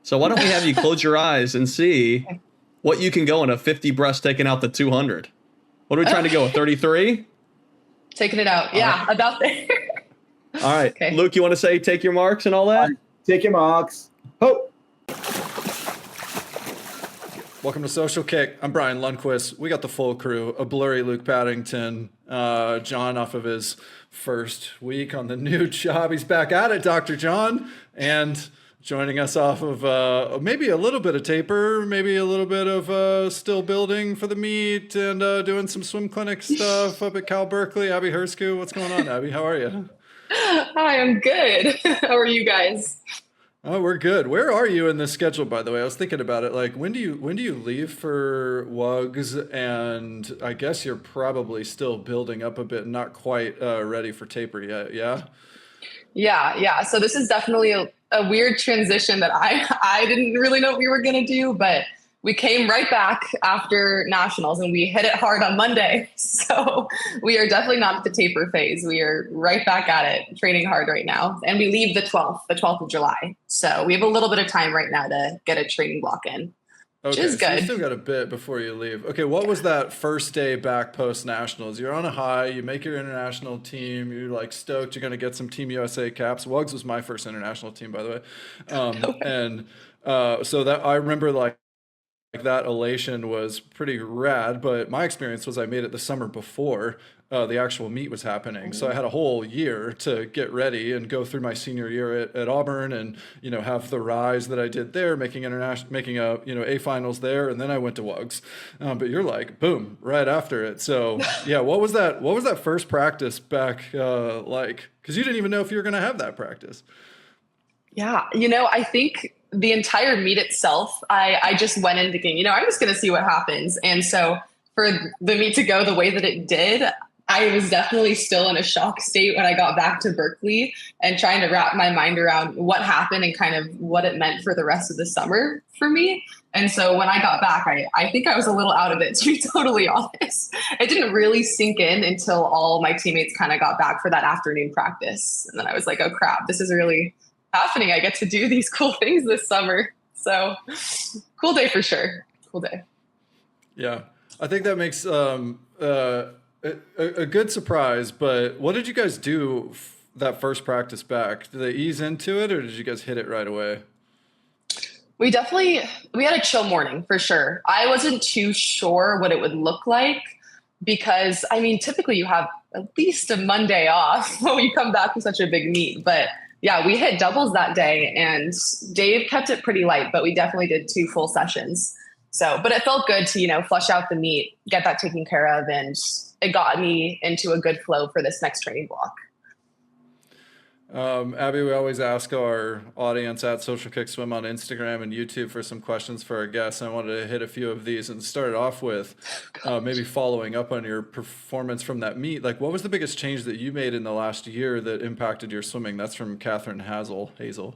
So why don't we have you close your eyes and see what you can go in a 50 breast taking out the 200? What are we trying to go, a 33? Taking it out. Yeah, about there. All right. Okay. Luke, you want to say take your marks and all that? Take your marks. Ho! Welcome to Social Kick. I'm Brian Lundquist. We got the full crew. A blurry Luke Paddington. John off of his first week on the new job. He's back at it, Dr. John. And joining us off of maybe a little bit of taper, maybe a little bit of still building for the meet and doing some swim clinic stuff up at Cal Berkeley. Abby Herscu. What's going on, Abby? How are you? Hi, I'm good. How are you guys? Oh, we're good. Where are you in this schedule, by the way? I was thinking about it. Like, when do you leave for WUGS? And I guess you're probably still building up a bit, not quite ready for taper yet. Yeah. Yeah. So this is definitely a weird transition that I didn't really know what we were gonna do, but we came right back after nationals and we hit it hard on Monday. So we are definitely not at the taper phase. We are right back at it, training hard right now. And we leave the 12th of July. So we have a little bit of time right now to get a training block in, which is good. So you still got a bit before you leave. Okay, what was that first day back post nationals? You're on a high, you make your international team, you're like stoked, you're going to get some Team USA caps. WUGS was my first international team, by the way. So that I remember like that elation was pretty rad, but my experience was I made it the summer before the actual meet was happening. So I had a whole year to get ready and go through my senior year at Auburn and, have the rise that I did there, making A finals there. And then I went to WUGS. But you're like, boom, right after it. So yeah, what was that first practice back like? Because you didn't even know if you were going to have that practice. Yeah. I think the entire meet itself, I just went in thinking, I'm just going to see what happens. And so for the meet to go the way that it did, I was definitely still in a shock state when I got back to Berkeley and trying to wrap my mind around what happened and kind of what it meant for the rest of the summer for me. And so when I got back, I think I was a little out of it, to be totally honest. It didn't really sink in until all my teammates kind of got back for that afternoon practice. And then I was like, oh crap, this is really happening. I get to do these cool things this summer. So cool day for sure. Cool day. Yeah. I think that makes a good surprise, but what did you guys do that first practice back? Did they ease into it or did you guys hit it right away? We had a chill morning for sure. I wasn't too sure what it would look like because typically you have at least a Monday off when you come back from such a big meet, but yeah, we hit doubles that day and Dave kept it pretty light, but we definitely did 2 full sessions. So, but it felt good to, flush out the meet, get that taken care of. And it got me into a good flow for this next training block. Abby, we always ask our audience at Social Kick Swim on Instagram and YouTube for some questions for our guests. I wanted to hit a few of these and start it off with maybe following up on your performance from that meet. Like, what was the biggest change that you made in the last year that impacted your swimming? That's from Catherine Hazel.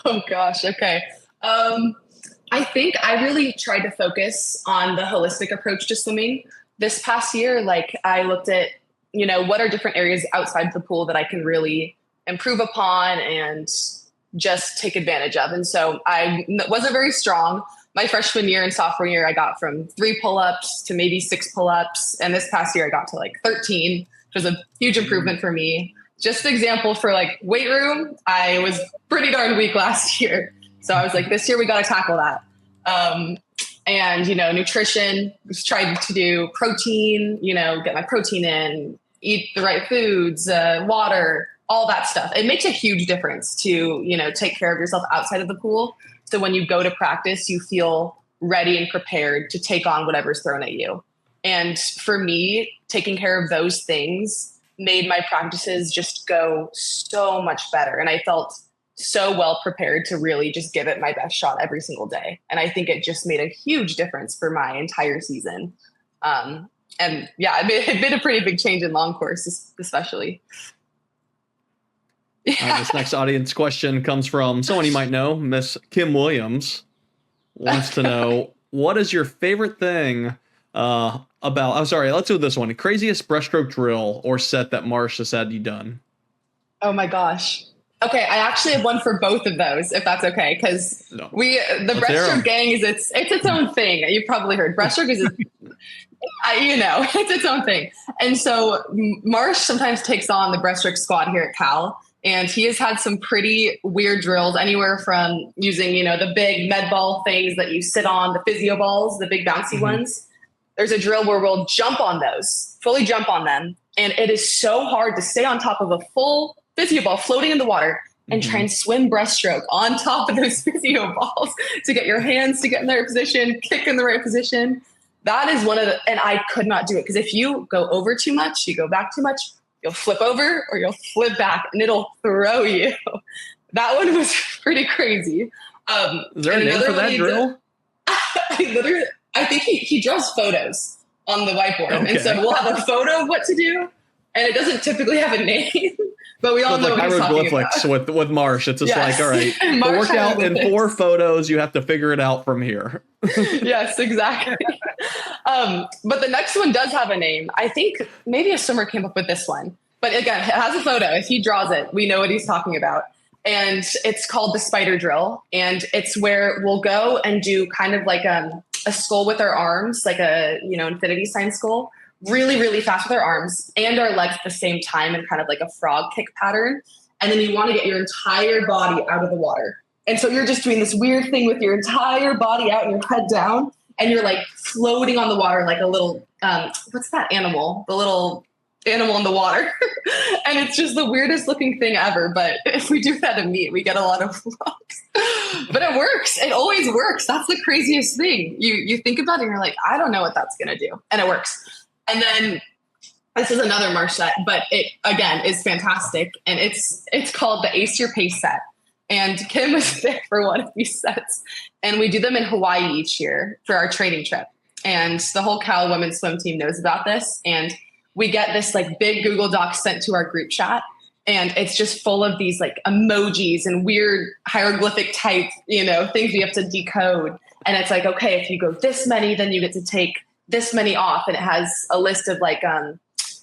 Oh gosh. Okay. I think I really tried to focus on the holistic approach to swimming this past year. Like I looked at, what are different areas outside the pool that I can really improve upon and just take advantage of. And so I wasn't very strong. My freshman year and sophomore year, I got from 3 pull-ups to maybe 6 pull-ups. And this past year I got to like 13, which was a huge improvement for me. Just an example for like weight room, I was pretty darn weak last year. So I was like, this year we got to tackle that. And, nutrition, just tried to do protein, get my protein in, eat the right foods, water, all that stuff. It makes a huge difference to, take care of yourself outside of the pool. So when you go to practice, you feel ready and prepared to take on whatever's thrown at you. And for me, taking care of those things made my practices just go so much better. And I felt so well prepared to really just give it my best shot every single day. And I think it just made a huge difference for my entire season. And yeah, it made a pretty big change in long course, especially. This next audience question comes from someone you might know, Miss Kim Williams. Wants to know, what is your favorite thing let's do this one. Craziest breaststroke drill or set that Marsh has had you done? Oh my gosh. Okay, I actually have one for both of those, if that's okay, because No. the Let's hear 'em. breaststroke gang is its own thing. You've probably heard breaststroke is it's its own thing. And so Marsh sometimes takes on the breaststroke squad here at Cal, and he has had some pretty weird drills, anywhere from using the big med ball things that you sit on, the physio balls, the big bouncy ones. There's a drill where we'll jump on those, fully jump on them, and it is so hard to stay on top of a full physio ball floating in the water and try and swim breaststroke on top of those physio balls to get your hands to get in the right position, kick in the right position. That is one of the, and I could not do it because if you go over too much, you go back too much, you'll flip over or you'll flip back and it'll throw you. That one was pretty crazy. Is there a name for that drill? I think he draws photos on the whiteboard. Okay. And so we'll have a photo of what to do. And it doesn't typically have a name, but we all know what he's talking about. Hieroglyphics with Marsh. It's just like, all right, the workout in 4 photos, you have to figure it out from here. Yes, exactly. But the next one does have a name. I think maybe a swimmer came up with this one. But again, it has a photo. If he draws it, we know what he's talking about. And it's called the spider drill. And it's where we'll go and do kind of like a skull with our arms, like a infinity sign skull. Really, really fast with our arms and our legs at the same time in kind of like a frog kick pattern. And then you want to get your entire body out of the water. And so you're just doing this weird thing with your entire body out and your head down. And you're like floating on the water like a little, what's that animal? The little animal in the water. And it's just the weirdest looking thing ever. But if we do that in meet, we get a lot of looks. But it works. It always works. That's the craziest thing. You think about it and you're like, I don't know what that's going to do. And it works. And then this is another Marsh set, but it again is fantastic. And it's called the Ace Your Pace set. And Kim was there for one of these sets. And we do them in Hawaii each year for our training trip. And the whole Cal women's swim team knows about this. And we get this like big Google Doc sent to our group chat. And it's just full of these like emojis and weird hieroglyphic type, things we have to decode. And it's like, okay, if you go this many, then you get to take this many off. And it has a list of like,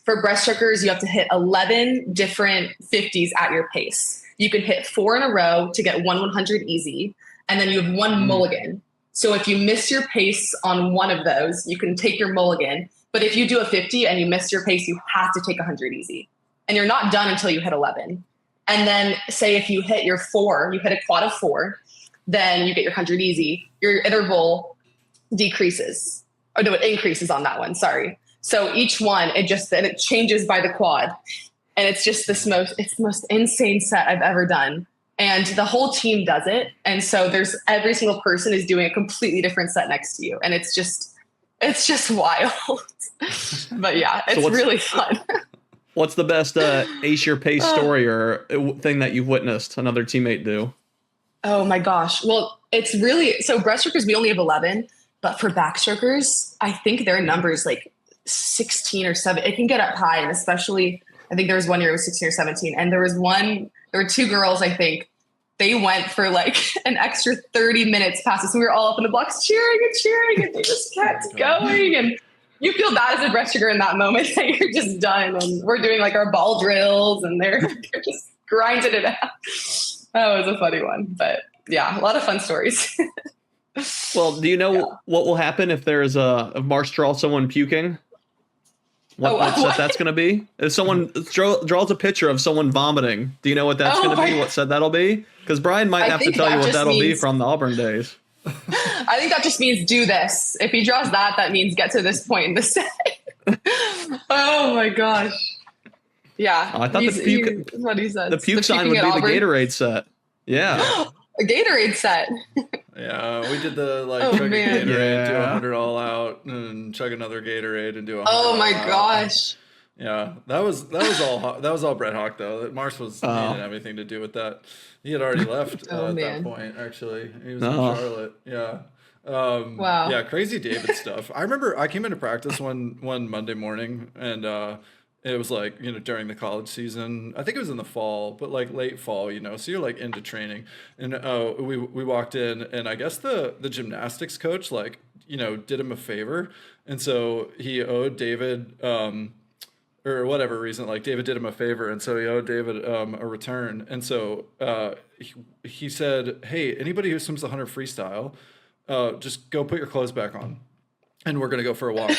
for breaststrokers, you have to hit 11 different 50s at your pace. You can hit 4 in a row to get 100 easy. And then you have one mulligan. So if you miss your pace on one of those, you can take your mulligan. But if you do a 50 and you miss your pace, you have to take 100 easy. And you're not done until you hit 11. And then say if you hit your 4, you hit a quad of 4, then you get your 100 easy. Your interval decreases. Oh, no, it increases on that one. Sorry. So each one, it changes by the quad. And it's just the most insane set I've ever done. And the whole team does it. And so every single person is doing a completely different set next to you. And it's just wild. But yeah, it's really fun. What's the best Ace Your Pace story or thing that you've witnessed another teammate do? Oh my gosh. Well, it's really, so breaststrokers, we only have 11, but for backstrokers, I think their numbers like 16 or 7. It can get up high. And especially, I think there was one year it was 16 or 17. And there were 2 girls, I think, they went for like an extra 30 minutes past us. We were all up in the blocks cheering and they just kept going. And you feel bad as a breaststroker in that moment that you're just done. And we're doing like our ball drills and they're just grinding it out. That was a funny one. But yeah, a lot of fun stories. Well, do you know what will happen if there's if Marsh draws someone puking? What set that's going to be? If someone draws a picture of someone vomiting, do you know what that's going to be? What set that'll be? Because Brian might have to tell you what that'll be from the Auburn days. I think that just means do this. If he draws that means get to this point in the set. Oh my gosh. Yeah. Oh, I thought what he said. The puke sign would be the Gatorade set. Yeah. A Gatorade set. Yeah, we did the chug a Gatorade, do 100 all out, and chug another Gatorade and do 100. Oh my all gosh! Out. Yeah, that was all Brett Hawk though. Marsh didn't have anything to do with that. He had already left at that point. Actually, he was in Charlotte. Yeah. Wow. Yeah, crazy David stuff. I remember I came into practice one Monday morning and. It was like, during the college season, I think it was in the fall, but like late fall, so you're like into training. And we walked in and I guess the gymnastics coach, did him a favor. And so he owed David or whatever reason, like David did him a favor, and so he owed David a return. And so he said, "Hey, anybody who swims the 100 freestyle, just go put your clothes back on, and we're gonna go for a walk."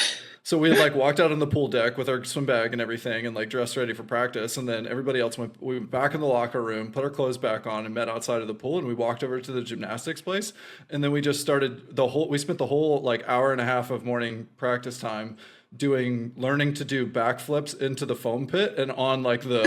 So we had like walked out on the pool deck with our swim bag and everything, and like dressed ready for practice. And then everybody else we went back in the locker room, put our clothes back on, and met outside of the pool. And we walked over to the gymnastics place, and then we just started we spent the whole like hour and a half of morning practice time learning to do backflips into the foam pit and on like the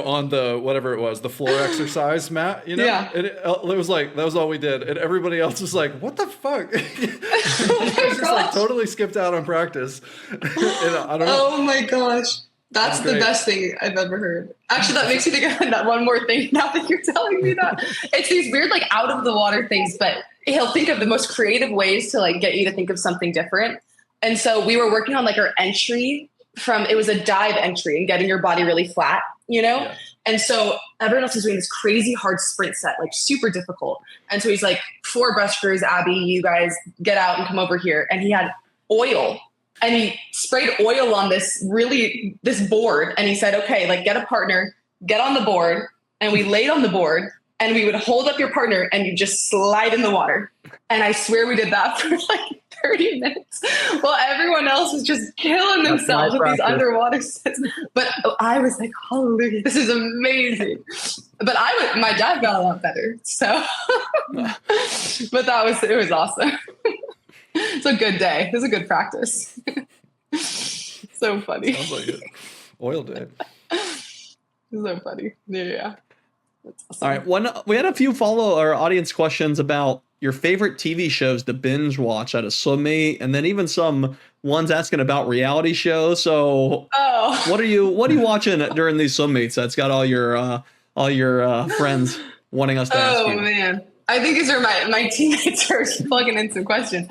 on the whatever it was, the floor exercise mat, Yeah. And it was like that was all we did, and everybody else was like, what the fuck? Just like totally skipped out on practice. And I don't know. Oh my gosh, that's the best thing I've ever heard. Actually, that makes me think of that one more thing now that you're telling me that. It's these weird like out of the water things, but he'll think of the most creative ways to like get you to think of something different. And so we were working on like our entry it was a dive entry and getting your body really flat, Yeah. And so everyone else is doing this crazy hard sprint set, like super difficult. And so he's like, 4 breaststrokers, Abby, you guys get out and come over here. And he had oil, and he sprayed oil on this board. And he said, okay, like get a partner, get on the board. And we laid on the board, and we would hold up your partner and you just slide in the water. And I swear we did that for like 30 minutes while everyone else was just killing themselves with these underwater sets. But I was like, holy, this is amazing. But my dive got a lot better. So, but it was awesome. It's a good day. It was a good practice. So funny. Sounds like it. Oil day. So funny. Yeah. That's awesome. All right. We had a few audience questions about your favorite TV shows to binge watch at a swim meet, and then even some ones asking about reality shows. So what are you watching during these swim meets that's got all your friends wanting us to ask you? Oh man. I think these are my teammates are plugging in some questions.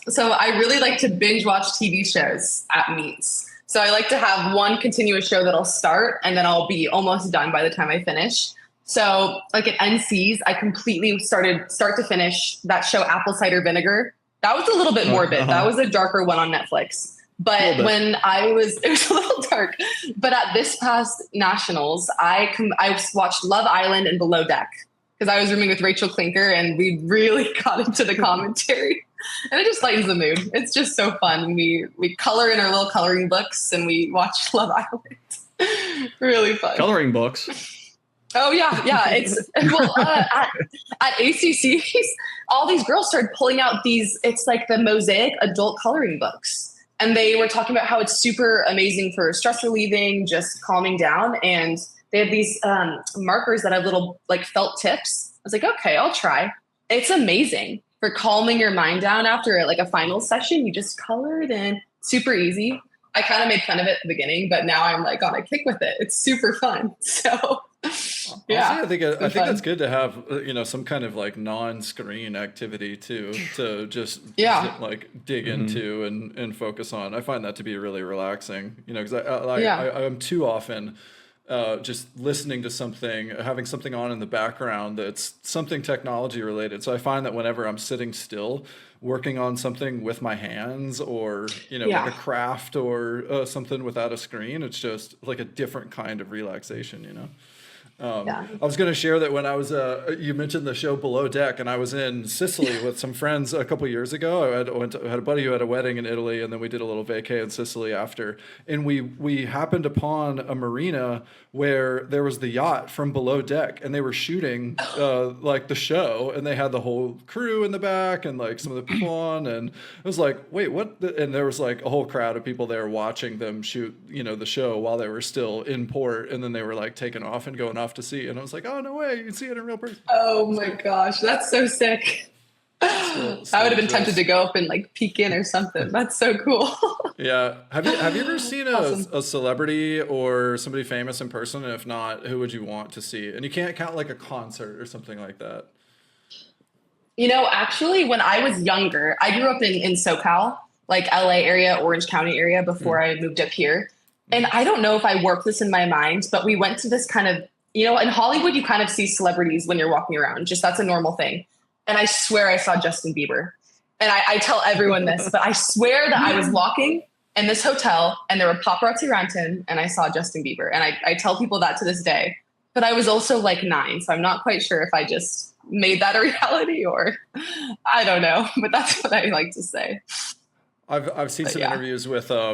So I really like to binge watch TV shows at meets. So I like to have one continuous show that I'll start and then I'll be almost done by the time I finish. So like at NC's, I completely started start to finish that show Apple Cider Vinegar. That was a little bit morbid. That was a darker one on Netflix. But when it was a little dark. But at this past nationals, I watched Love Island and Below Deck because I was rooming with Rachel Klinker and we really got into the commentary. And it just lightens the mood. It's just so fun. We color in our little coloring books and we watch Love Island. Really fun. Coloring books. Oh yeah. It's at ACCs, all these girls started pulling out it's like the Mosaic adult coloring books. And they were talking about how it's super amazing for stress relieving, just calming down. And they have these markers that have little like felt tips. I was like, okay, I'll try. It's amazing for calming your mind down after like a final session. You just color it in, super easy. I kind of made fun of it at the beginning, but now I'm like on a kick with it. It's super fun. So yeah, honestly, I think it's good to have some kind of like non-screen activity too to just like dig into and focus on. I find that to be really relaxing. Because I'm too often just listening to something, having something on in the background that's something technology related. So I find that whenever I'm sitting still, working on something with my hands or, like a craft or something without a screen, it's just like a different kind of relaxation, I was going to share that when I was, you mentioned the show Below Deck, and I was in Sicily with some friends a couple years ago. I had a buddy who had a wedding in Italy, and then we did a little vacay in Sicily after. And we happened upon a marina where there was the yacht from Below Deck, and they were shooting like the show, and they had the whole crew in the back and like some of the people on, and it was like, wait, what? And there was like a whole crowd of people there watching them shoot, the show while they were still in port, and then they were like taking off and going off to sea, and I was like, oh no way, you can see it in real person. Oh my gosh, that's so sick. I would have been tempted to go up and like peek in or something. That's so cool. Yeah. Have you ever seen a celebrity or somebody famous in person? And if not, who would you want to see? And you can't count like a concert or something like that. Actually, when I was younger, I grew up in SoCal, like LA area, Orange County area before I moved up here. And I don't know if I worked this in my mind, but we went to this kind of, in Hollywood, you kind of see celebrities when you're walking around. Just that's a normal thing. And I swear I saw Justin Bieber. And I tell everyone this, but I swear that I was walking in this hotel and there were paparazzi around him and I saw Justin Bieber. And I tell people that to this day. But I was also like 9, so I'm not quite sure if I just made that a reality or I don't know. But that's what I like to say. I've seen some interviews with I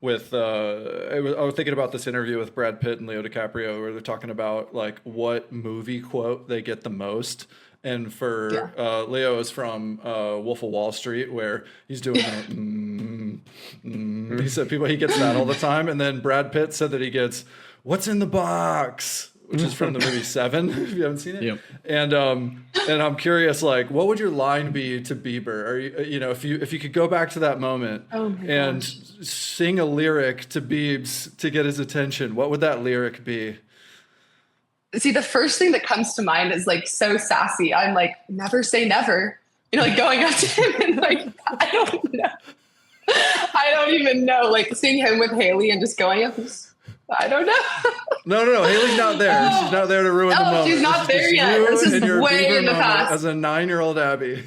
was thinking about this interview with Brad Pitt and Leo DiCaprio where they're talking about like what movie quote they get the most. And for Leo is from Wolf of Wall Street, where he's doing he said he gets that all the time. And then Brad Pitt said that he gets "What's in the box," which is from the movie Seven. If you haven't seen it, yep. And I'm curious, like, what would your line be to Bieber? Or if you could go back to that moment and sing a lyric to Biebs to get his attention, what would that lyric be? See, the first thing that comes to mind is like so sassy. I'm like, never say never. Like going up to him and like, I don't know. I don't even know. Like seeing him with Haley and just going up. I don't know. No. Haley's not there. She's not there to ruin the moment. She's not there yet. This is way in the past. As a 9-year-old Abby.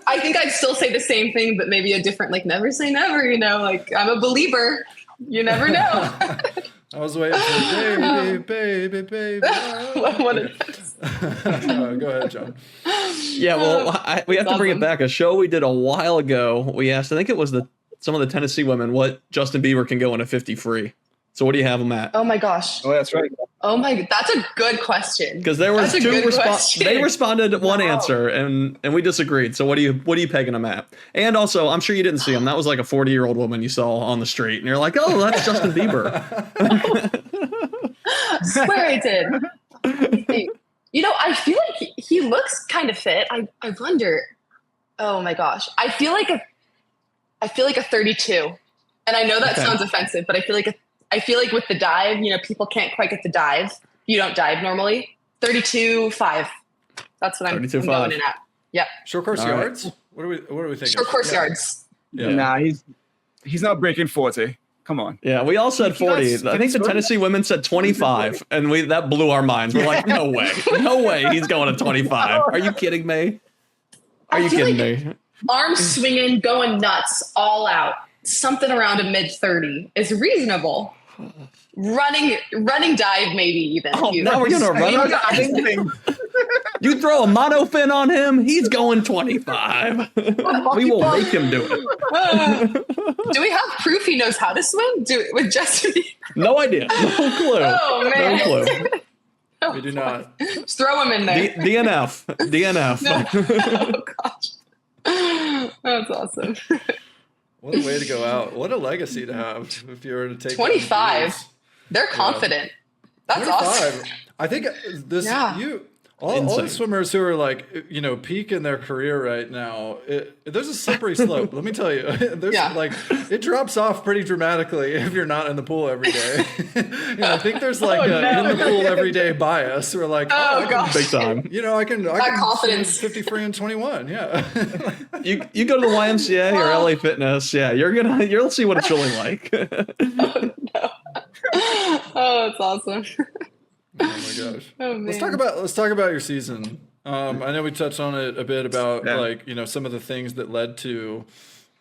I think I'd still say the same thing, but maybe a different, like never say never, like I'm a believer. You never know. I was waiting for baby. What is this? Go ahead, John. Yeah, well, we have to bring it back. A show we did a while ago, we asked, I think it was some of the Tennessee women, what Justin Bieber can go in a 50 free. So what do you have them at? Oh my gosh. Oh, that's right. Oh my, that's a good question. Because there was two responses. They responded one answer, and we disagreed. So what are you pegging them at? And also, I'm sure you didn't see him. That was like a 40-year-old woman you saw on the street, and you're like, oh, that's Justin Bieber. I swear I did. I feel like he looks kind of fit. I wonder. Oh my gosh, I feel like a 32, and I know that sounds offensive, but I feel like with the dive, people can't quite get the dive. You don't dive normally. 32.5. That's what I'm going in at. Yep. Short course yards? What are we thinking? Short course yards. Yeah. Nah, he's not breaking 40. Come on. Yeah, we all said 40. I think the Tennessee women said 25, and that blew our minds. We're like, no way he's going to 25. Are you kidding me? Are you kidding me? Arms swinging, going nuts, all out. Something around a mid-30 is reasonable. Running dive, maybe even. Oh, now we're gonna run. You throw a monofin on him, he's going 25. We will make him do it. Do we have proof he knows how to swim? With Justin? No idea. No clue. Oh man. No clue. We do not. Just throw him in there. DNF. No. Oh gosh. That's awesome. What a way to go out. What a legacy to have if you were to take 25. They're confident. That's 25. Awesome. I think this all the swimmers who are like, peak in their career right now, there's a slippery slope. Let me tell you, it drops off pretty dramatically if you're not in the pool every day. I think there's in the pool every day bias. We're like, big time. I can confidence. 50 free and 21. Yeah. You go to the YMCA or LA Fitness. Yeah, you'll see what it's really like. Oh no. Oh, that's awesome. Oh my gosh. Oh, man. Let's talk about your season. I know we touched on it a bit about some of the things that led to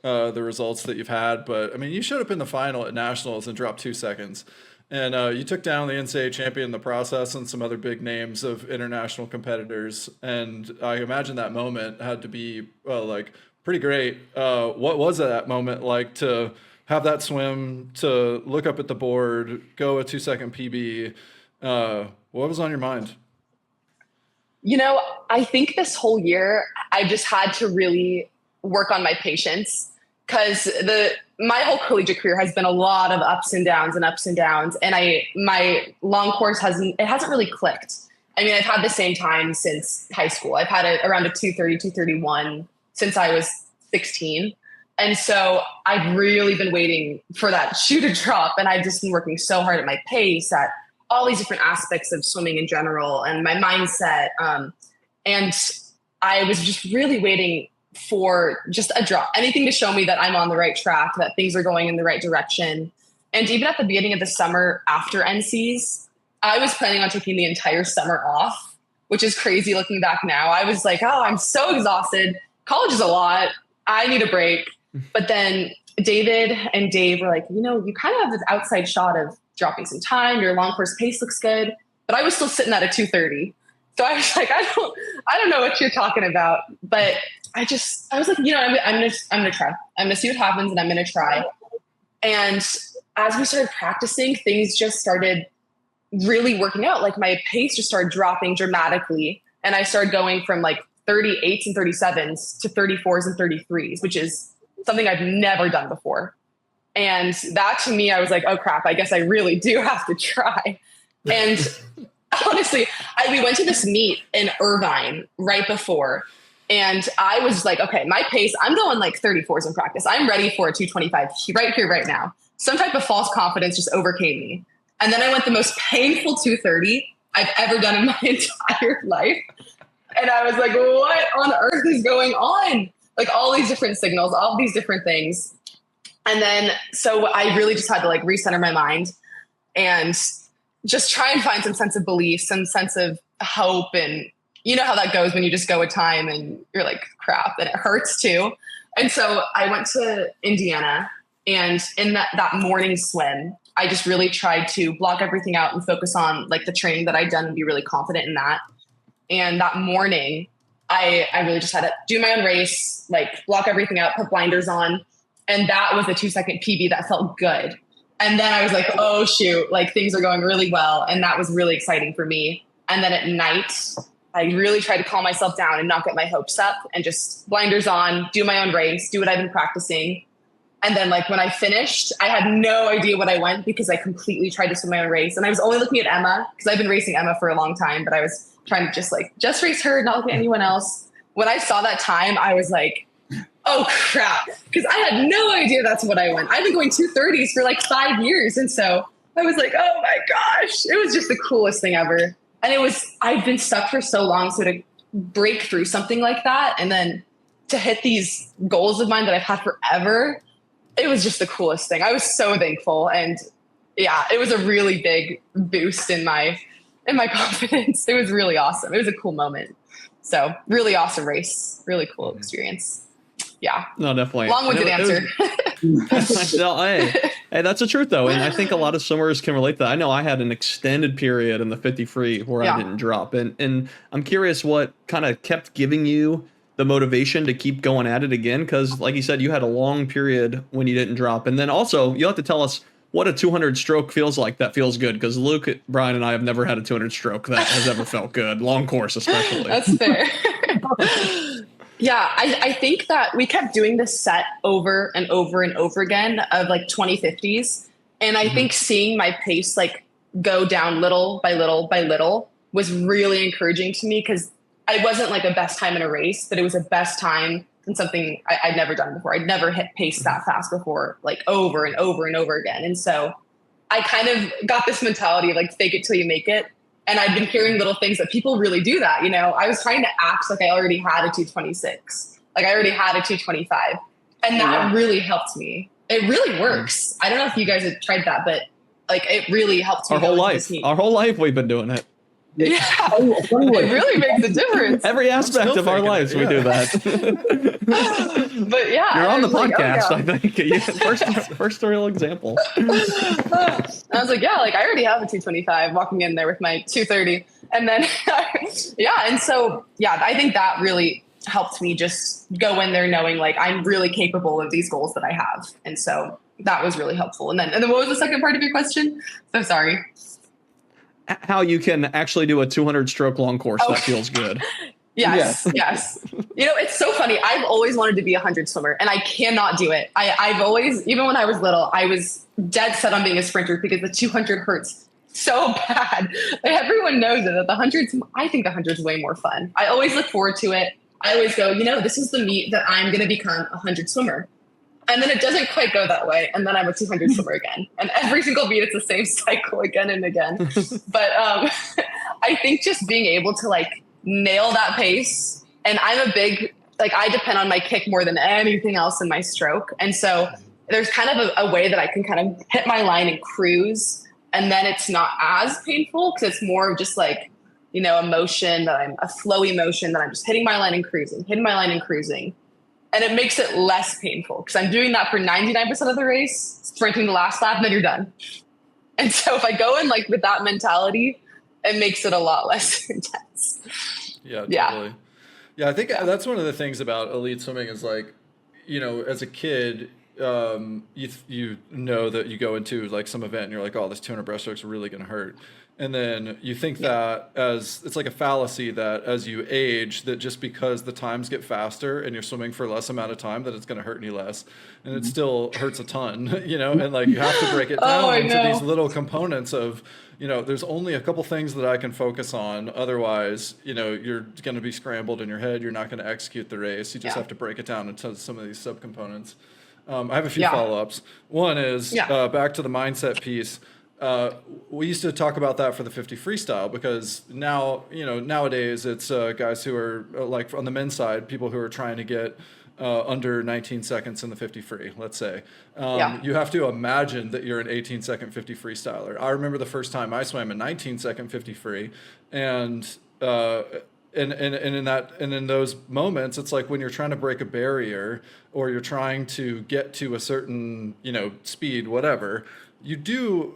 the results that you've had, but I mean, you showed up in the final at nationals and dropped 2 seconds, and you took down the NCAA champion in the process and some other big names of international competitors. And I imagine that moment had to be pretty great. What was that moment like to have that swim, to look up at the board, go a 2-second PB? What was on your mind? I think this whole year I just had to really work on my patience because my whole collegiate career has been a lot of ups and downs. And my long course hasn't really clicked. I mean, I've had the same time since high school. I've had around a 230, 231 since I was 16. And so I've really been waiting for that shoe to drop. And I've just been working so hard at my pace, at all these different aspects of swimming in general and my mindset. And I was just really waiting for just a drop, anything to show me that I'm on the right track, that things are going in the right direction. And even at the beginning of the summer after NCs, I was planning on taking the entire summer off, which is crazy looking back now. I was like, I'm so exhausted. College is a lot. I need a break. But then David and Dave were like, you kind of have this outside shot of dropping some time. Your long course pace looks good. But I was still sitting at a 2:30. So I was like, I don't know what you're talking about. But I was like, I'm gonna try. I'm gonna see what happens, and I'm gonna try. And as we started practicing, things just started really working out. Like my pace just started dropping dramatically. And I started going from like 38s and 37s to 34s and 33s, which is something I've never done before. And that to me, I was like, oh crap, I guess I really do have to try. And honestly, we went to this meet in Irvine right before. And I was like, okay, my pace, I'm going like 34s in practice. I'm ready for a 225 right here, right now. Some type of false confidence just overcame me. And then I went the most painful 230 I've ever done in my entire life. And I was like, what on earth is going on? Like all these different signals, all these different things. And then, so I really just had to like recenter my mind and just try and find some sense of belief, some sense of hope. And you know how that goes when you just go a time and you're like, crap, and it hurts too. And so I went to Indiana, and in that morning swim, I just really tried to block everything out and focus on like the training that I'd done and be really confident in that. And that morning, I really just had to do my own race, like block everything out, put blinders on. And that was a 2-second PB that felt good. And then I was like, oh shoot, like things are going really well. And that was really exciting for me. And then at night, I really tried to calm myself down and not get my hopes up and just blinders on, do my own race, do what I've been practicing. And then like when I finished, I had no idea what I went because I completely tried to swim my own race. And I was only looking at Emma because I've been racing Emma for a long time, but I was trying to just race her, not look at anyone else. When I saw that time, I was like, oh crap, because I had no idea that's what I went. I've been going 230s for like 5 years. And so I was like, oh my gosh, it was just the coolest thing ever. And I've been stuck for so long. So to break through something like that and then to hit these goals of mine that I've had forever, it was just the coolest thing. I was so thankful. And yeah, it was a really big boost in my confidence. It was really awesome. It was a cool moment. So really awesome race, really cool experience. Yeah. No, definitely. Long-winded answer. No, hey, that's the truth though. And I think a lot of swimmers can relate to that. I know I had an extended period in the 50 free where I didn't drop. And I'm curious what kind of kept giving you the motivation to keep going at it again. Cause like you said, you had a long period when you didn't drop. And then also you'll have to tell us what a 200 stroke feels like. That feels good. Cause Luke, Brian, and I have never had a 200 stroke that has ever felt good. Long course, especially. That's fair. Yeah, I think that we kept doing this set over and over and over again of like 2050s. And I think seeing my pace like go down little by little by little was really encouraging to me because I wasn't like a best time in a race, but it was a best time in something I'd never done before. I'd never hit pace that fast before, like over and over and over again. And so I kind of got this mentality of like fake it till you make it. And I've been hearing little things that people really do that. You know, I was trying to act like I already had a 226, like I already had a 225. And that really helped me. It really works. I don't know if you guys have tried that, but like it really helped me. Our whole life we've been doing it. Yeah, it really makes a difference. Every aspect of our lives, we do that. But yeah, you're on the podcast. Like, I think first real example. I was like, yeah, like I already have a 225 walking in there with my 230, and then and so I think that really helped me just go in there knowing like I'm really capable of these goals that I have, and so that was really helpful. And then what was the second part of your question? So sorry. How you can actually do a 200 stroke long course that feels good. Yes. You know, it's so funny. I've always wanted to be a 100 swimmer and I cannot do it. I've always, even when I was little, I was dead set on being a sprinter because the 200 hurts so bad. Like, everyone knows it. That I think the 100's way more fun. I always look forward to it. I always go, this is the meet that I'm going to become a 100 swimmer. And then it doesn't quite go that way. And then I'm a 200 swimmer again. And every single meet, it's the same cycle again and again. But I think just being able to like nail that pace. And I'm a big, like I depend on my kick more than anything else in my stroke. And so there's kind of a way that I can kind of hit my line and cruise. And then it's not as painful because it's more of just like, a motion that I'm a flowy motion that I'm just hitting my line and cruising. and it makes it less painful because I'm doing that for 99% of the race, sprinting the last lap, and then you're done. And so if I go in like with that mentality, it makes it a lot less intense. Yeah, totally. Yeah, I think that's one of the things about elite swimming is like, you know, as a kid, you know that you go into like some event and you're like, oh, this 200 breaststroke is really going to hurt. And then you think that as it's like a fallacy that as you age, that just because the times get faster and you're swimming for less amount of time, that it's going to hurt any less. And it still hurts a ton, you know, and like you have to break it down into these little components of, you know, there's only a couple things that I can focus on. Otherwise, you know, you're going to be scrambled in your head. You're not going to execute the race. You just have to break it down into some of these subcomponents. I have a few follow-ups. One is back to the mindset piece. We used to talk about that for the 50 freestyle because now, you know, nowadays it's guys who are like on the men's side, people who are trying to get under 19 seconds in the 50 free, let's say. You have to imagine that you're an 18-second 50 freestyler. I remember the first time I swam a 19-second 50 free, and in those moments, it's like when you're trying to break a barrier or you're trying to get to a certain, you know, speed, whatever. You do.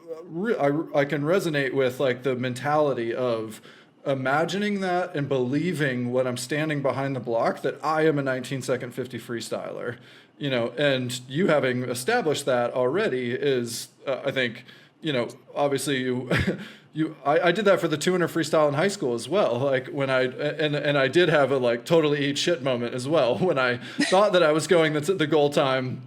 I can resonate with like the mentality of imagining that and believing when I'm standing behind the block that I am a 19-second 50 freestyler, you know, and you having established that already is, I think, you know, obviously I did that for the 200 freestyle in high school as well. Like when I did have a like totally eat shit moment as well when I thought that I was going the goal time.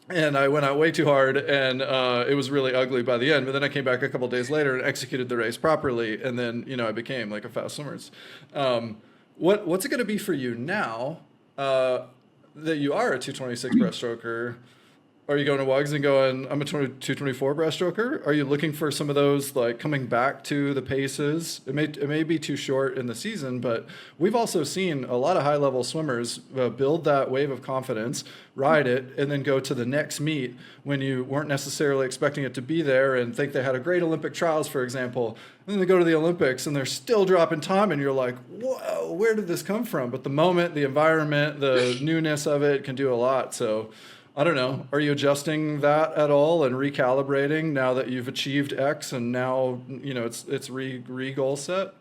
And I went out way too hard, and it was really ugly by the end. But then I came back a couple days later and executed the race properly, and then, you know, I became like a fast swimmer. What's it going to be for you now that you are a 226 breaststroker? Are you going to WUGS and going, I'm a 224 breaststroker? Are you looking for some of those, like, coming back to the paces? It may be too short in the season, but we've also seen a lot of high-level swimmers build that wave of confidence, ride it, and then go to the next meet when you weren't necessarily expecting it to be there and think they had a great Olympic trials, for example. And then they go to the Olympics and they're still dropping time, and you're like, whoa, where did this come from? But the moment, the environment, the newness of it can do a lot. So I don't know. Are you adjusting that at all and recalibrating now that you've achieved X and now, you know, it's re-goal set?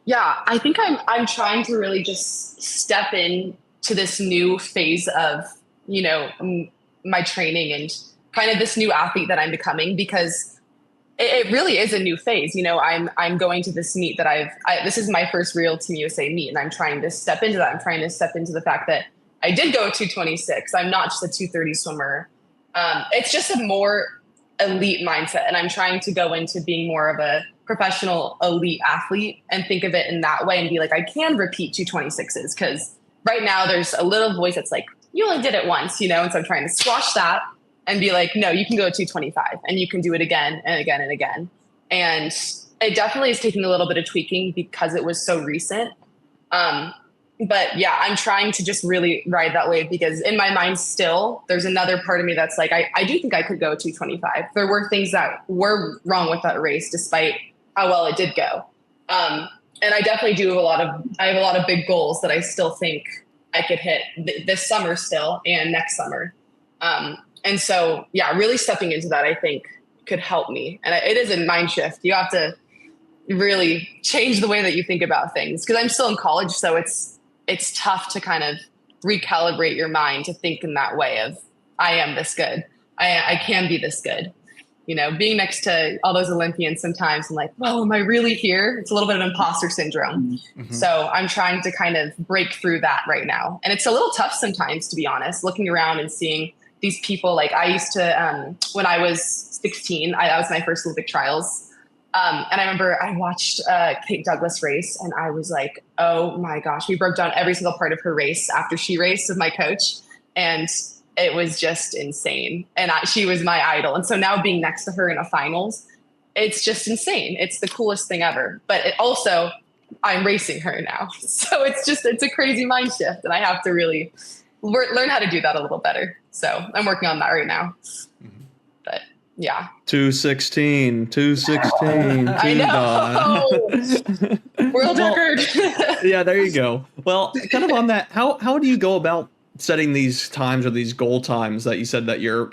Yeah, I think I'm trying to really just step in to this new phase of, you know, my training and kind of this new athlete that I'm becoming, because it really is a new phase. You know, I'm going to this meet that this is my first real Team USA meet, and I'm trying to step into that. I'm trying to step into the fact that I did go 226. I'm not just a 230 swimmer. It's just a more elite mindset. And I'm trying to go into being more of a professional elite athlete and think of it in that way and be like, I can repeat 226s, because right now there's a little voice that's like, you only did it once, you know? And so I'm trying to squash that and be like, no, you can go 225 and you can do it again and again and again. And it definitely is taking a little bit of tweaking because it was so recent. But yeah, I'm trying to just really ride that wave, because in my mind still, there's another part of me that's like, I do think I could go 225. There were things that were wrong with that race, despite how well it did go. And I definitely do have I have a lot of big goals that I still think I could hit this summer still and next summer. And so, yeah, really stepping into that, I think could help me. And it is a mind shift. You have to really change the way that you think about things, because I'm still in college. So it's tough to kind of recalibrate your mind to think in that way of, I am this good. I can be this good. You know, being next to all those Olympians sometimes I'm like, whoa, am I really here? It's a little bit of imposter syndrome. Mm-hmm. So I'm trying to kind of break through that right now. And it's a little tough sometimes, to be honest, looking around and seeing these people. Like I used to, when I was 16, that was my first Olympic trials. And I remember I watched Kate Douglas race, and I was like, oh my gosh, we broke down every single part of her race after she raced with my coach. And it was just insane. And she was my idol. And so now being next to her in a finals, it's just insane. It's the coolest thing ever. But it also, I'm racing her now. So it's a crazy mind shift. And I have to really learn how to do that a little better. So I'm working on that right now. But yeah. 216. I know. World record. Yeah, there you go. Well, kind of on that, how do you go about setting these times or these goal times that you said that you're,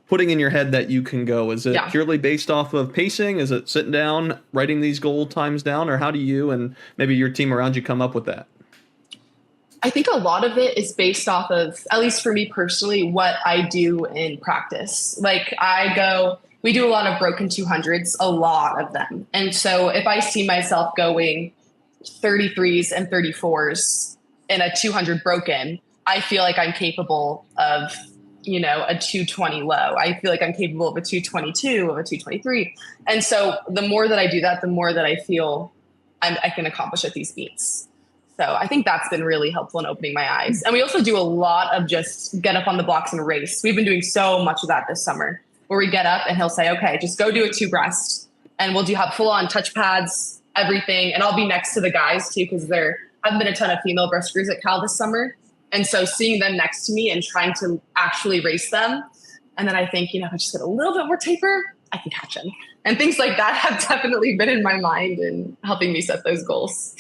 putting in your head that you can go? Is it purely based off of pacing? Is it sitting down, writing these goal times down, or how do you and maybe your team around you come up with that? I think a lot of it is based off of, at least for me personally, what I do in practice. Like we do a lot of broken 200s, a lot of them. And so if I see myself going 33s and 34s in a 200 broken, I feel like I'm capable of, a 220 low. I feel like I'm capable of a 222, of a 223. And so the more that I do that, the more that I feel I can accomplish at these meets. So I think that's been really helpful in opening my eyes. And we also do a lot of just get up on the blocks and race. We've been doing so much of that this summer, where we get up and he'll say, okay, just go do a 2 breast. And we'll have full on touch pads, everything. And I'll be next to the guys too, because there haven't been a ton of female breaststroke at Cal this summer. And so seeing them next to me and trying to actually race them. And then I think, if I just get a little bit more taper, I can catch them. And things like that have definitely been in my mind and helping me set those goals.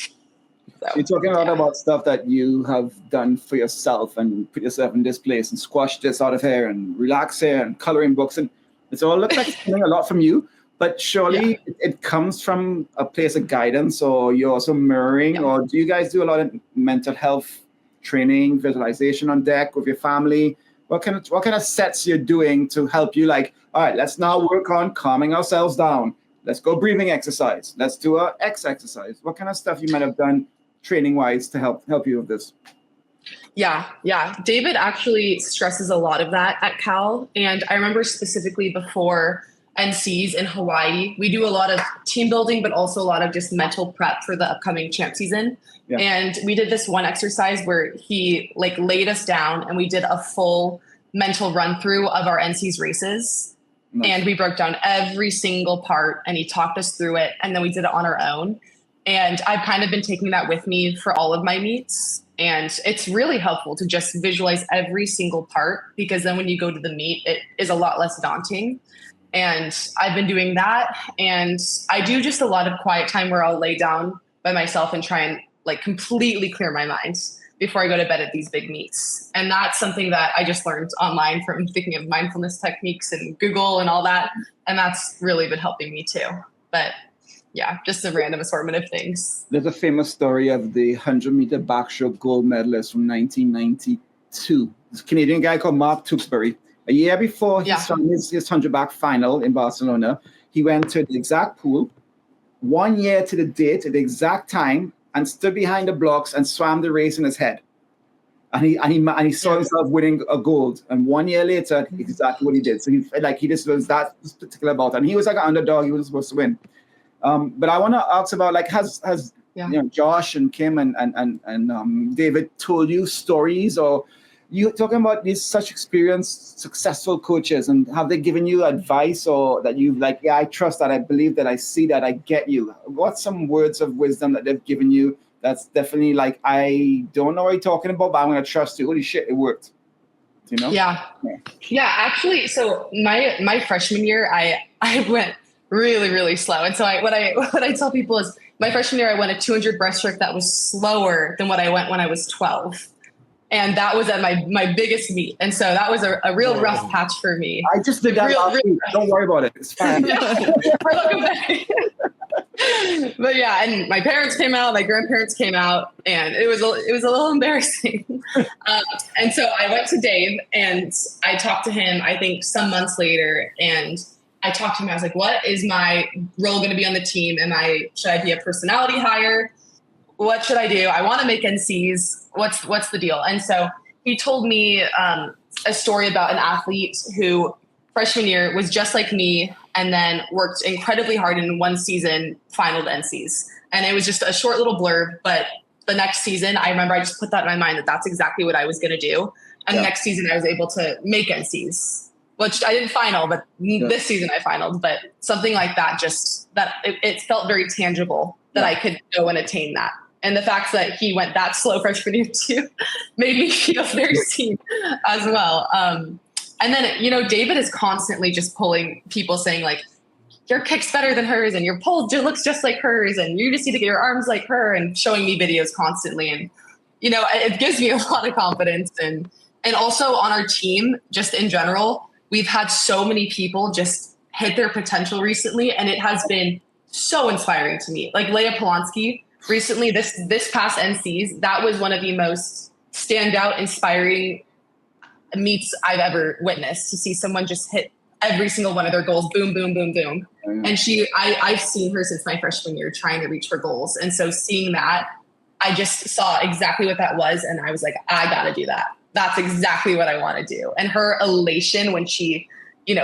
So, you're talking a lot about stuff that you have done for yourself and put yourself in this place and squash this out of here and relax here and coloring books. And it's all looks like it's coming a lot from you. But surely it comes from a place of guidance, or you're also mirroring, or do you guys do a lot of mental health training, visualization on deck with your family? What kind of sets you're doing to help you, like, all right, let's now work on calming ourselves down. Let's go breathing exercise. Let's do a X exercise. What kind of stuff you might have done training wise to help you with this? Yeah. David actually stresses a lot of that at Cal. And I remember specifically before NCs in Hawaii, we do a lot of team building, but also a lot of just mental prep for the upcoming champ season. Yeah. And we did this one exercise where he laid us down and we did a full mental run through of our NCs races. Nice. And we broke down every single part and he talked us through it. And then we did it on our own. And I've kind of been taking that with me for all of my meets. And it's really helpful to just visualize every single part, because then when you go to the meet, it is a lot less daunting. And I've been doing that. And I do just a lot of quiet time where I'll lay down by myself and try and completely clear my mind before I go to bed at these big meets. And that's something that I just learned online from thinking of mindfulness techniques and Google and all that. And that's really been helping me too. But yeah, just some random assortment of things. There's a famous story of the 100-meter backstroke gold medalist from 1992. This Canadian guy called Mark Tewksbury. A year before he swam his 100 final in Barcelona, he went to the exact pool, 1 year to the date at the exact time, and stood behind the blocks and swam the race in his head. And he saw himself winning a gold. And 1 year later, exactly what he did. So he just was that particular about it. And he was like an underdog. He was supposed to win. But I want to ask about has Josh and Kim and David told you stories, or you talking about these such experienced, successful coaches, and have they given you advice, or that you've I trust that, I believe that, I see that, I get you? What's some words of wisdom that they've given you that's definitely I don't know what you're talking about, but I'm going to trust you. Holy shit, it worked. You know? Yeah. Actually, so my freshman year, I went really, really slow. And so what I tell people is my freshman year, I went a 200 breaststroke that was slower than what I went when I was 12. And that was at my biggest meet. And so that was a real rough patch for me. I just did that last week. Don't worry about it. It's fine. But yeah, and my parents came out, my grandparents came out, and it was a little embarrassing. And so I went to Dave and I talked to him, I think some months later, and I talked to him. I was like, what is my role going to be on the team? Should I be a personality hire? What should I do? I want to make NCs. What's the deal? And so he told me a story about an athlete who freshman year was just like me and then worked incredibly hard in one season, finaled NCs. And it was just a short little blurb, but the next season, I remember I just put that in my mind that that's exactly what I was going to do. And next season I was able to make NCs, which I didn't final, but this season I finaled. But something like that, just that it felt very tangible that I could go and attain that. And the fact that he went that slow freshman year too made me feel very seen as well. And then, David is constantly just pulling people saying your kick's better than hers and your pull looks just like hers and you just need to get your arms like her, and showing me videos constantly. And, it gives me a lot of confidence. And also on our team, just in general, we've had so many people just hit their potential recently. And it has been so inspiring to me. Like Leia Polonsky recently, this past NCs, that was one of the most standout, inspiring meets I've ever witnessed, to see someone just hit every single one of their goals. Boom, boom, boom, boom. And I've seen her since my freshman year trying to reach her goals. And so seeing that, I just saw exactly what that was. And I was like, I got to do that. That's exactly what I want to do. And her elation when she,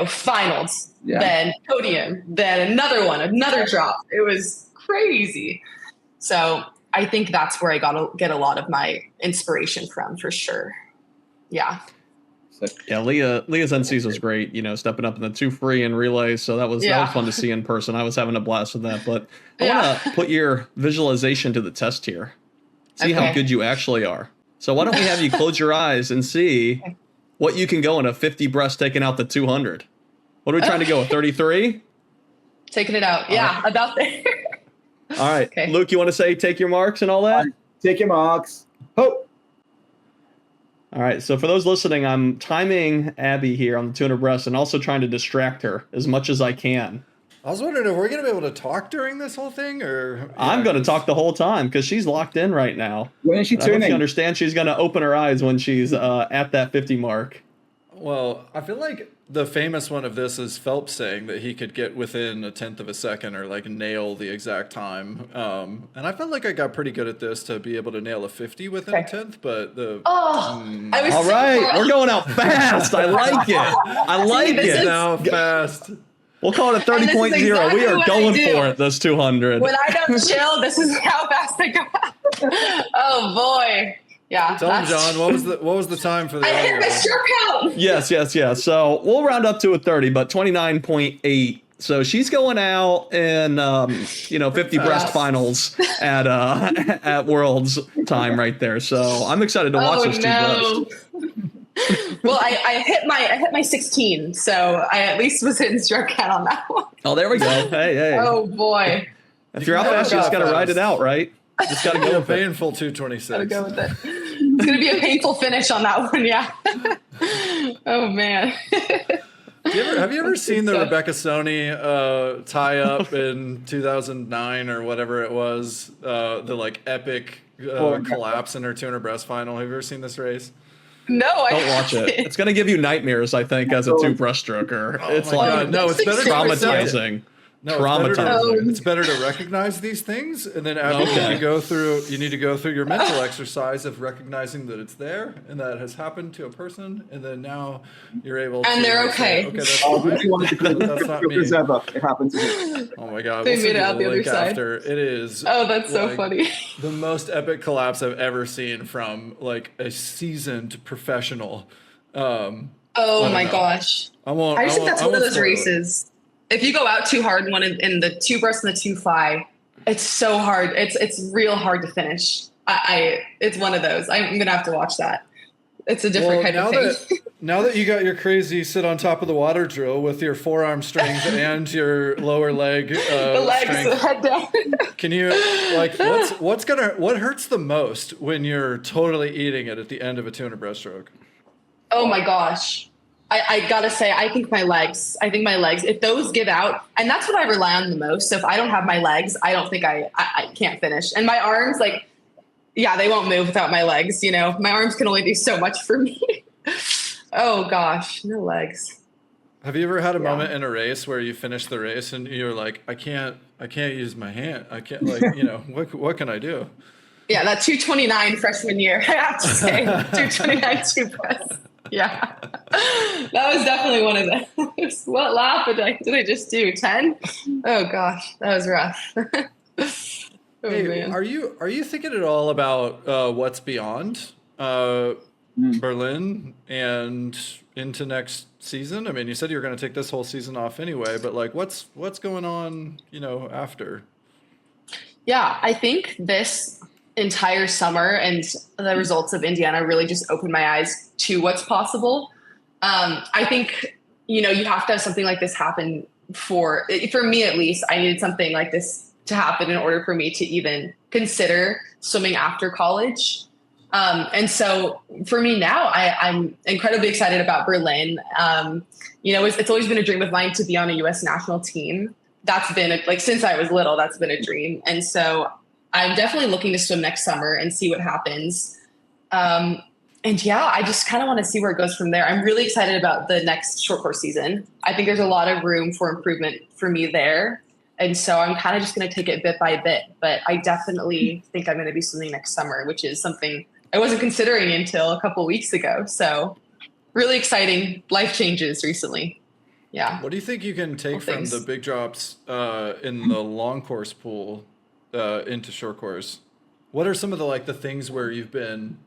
finals, then podium, then another drop. It was crazy. So I think that's where I got to get a lot of my inspiration from, for sure. Yeah. Yeah, Leah's NCs was great, stepping up in the 2 free and relays. So that was fun to see in person. I was having a blast with that. But I want to put your visualization to the test here. See how good you actually are. So why don't we have you close your eyes and see what you can go in a 50 breast taking out the 200. What are we trying to go, a 33? Taking it out. Yeah, about there. All right. Okay. Luke, you want to say take your marks and all that? Take your marks. Hope. All right, so for those listening, I'm timing Abby here on the 200 breast and also trying to distract her as much as I can. I was wondering if we're going to be able to talk during this whole thing, or I'm going to talk the whole time because she's locked in right now. When is she turning? She understands she's going to open her eyes when she's at that 50 mark. Well, I feel like the famous one of this is Phelps saying that he could get within 1/10 of a second or like nail the exact time. And I felt like I got pretty good at this to be able to nail a 50 within 1/10, but all right, we're going out fast. I like it. I like it. Now fast. We'll call it a 30.0. Exactly we are going for it, this 200. When I don't chill, this is how fast I go. Oh, boy. Yeah. Tell him, John, what was the time for the I hit the stroke count. Yes. So we'll round up to a 30, but 29.8. So she's going out in 50 breast finals at Worlds time right there. So I'm excited to watch this two breasts. Well, I hit my 16, so I at least was hitting stroke count on that one. Oh, there we go. Hey. Oh boy. If you're out fast, you just got to ride it out, right? Just got to go with a painful 226. Gotta go with it. It's gonna be a painful finish on that one, yeah. Oh man. Have you ever seen the Rebecca Stoney tie up in 2009 or whatever it was? The like epic collapse in her 200 breast final. Have you ever seen this race? No, I don't watch it. It's gonna give you nightmares, I think, as a 2 breaststroker. It's like it's better traumatizing. No, it's better to recognize these things, and then after you need to go through your mental exercise of recognizing that it's there and that it has happened to a person, and then now you're able and to they're okay. Say, okay, that's fine. That's not me. It happened to me. Oh my god, they made it out the other side. After. It is. Oh, that's so funny. The most epic collapse I've ever seen from like a seasoned professional. Oh my gosh! I just think that's one of those races. If you go out too hard in the 2 breast and the 2 fly, it's so hard. It's real hard to finish. It's one of those. I'm gonna have to watch that. It's a different kind of thing. Now that you got your crazy sit on top of the water drill with your forearm strength and your lower leg the legs, strength, the head down. Can you what hurts the most when you're totally eating it at the end of a 200 breaststroke? Oh my gosh. I gotta say, I think my legs, if those give out, and that's what I rely on the most. So if I don't have my legs, I don't think I can't finish. And my arms, they won't move without my legs. My arms can only do so much for me. Oh gosh, no legs. Have you ever had a moment in a race where you finish the race and you're like, I can't use my hand. I can't what can I do? Yeah, that 229 freshman year, I have to say, 229 2 breasts. Yeah, that was definitely one of those. What lap did I just do? 10? Oh gosh, that was rough. Man. Are you thinking at all about what's beyond Berlin and into next season? I mean, you said you were going to take this whole season off anyway, but what's going on? After. Yeah, I think this entire summer and the results of Indiana really just opened my eyes to what's possible. I think, you have to have something like this happen for me, at least. I needed something like this to happen in order for me to even consider swimming after college. And so for me now, I'm incredibly excited about Berlin. It's always been a dream of mine to be on a U.S. national team. That's been since I was little, that's been a dream. And so I'm definitely looking to swim next summer and see what happens. I just kind of want to see where it goes from there. I'm really excited about the next short course season. I think there's a lot of room for improvement for me there. And so I'm kind of just going to take it bit by bit, but I definitely think I'm going to be swimming next summer, which is something I wasn't considering until a couple of weeks ago. So really exciting life changes recently. Yeah. What do you think you can take from the big drops in the long course pool into short course? What are some of the things where you've been,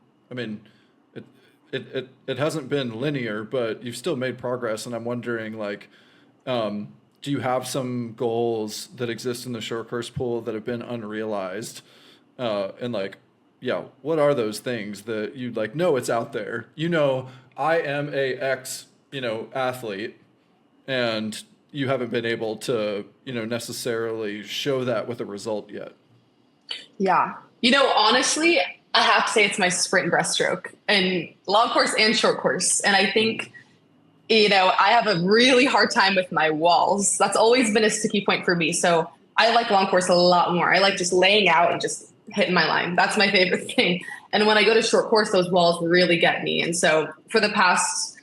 it hasn't been linear, but you've still made progress. And I'm wondering do you have some goals that exist in the short course pool that have been unrealized? What are those things that you know it's out there? I am a X, athlete, and you haven't been able to, necessarily show that with a result yet. Yeah. Honestly, I have to say it's my sprint breaststroke and long course and short course. And I think, I have a really hard time with my walls. That's always been a sticky point for me. So I like long course a lot more. I like just laying out and just hitting my line. That's my favorite thing. And when I go to short course, those walls really get me. And so for the past,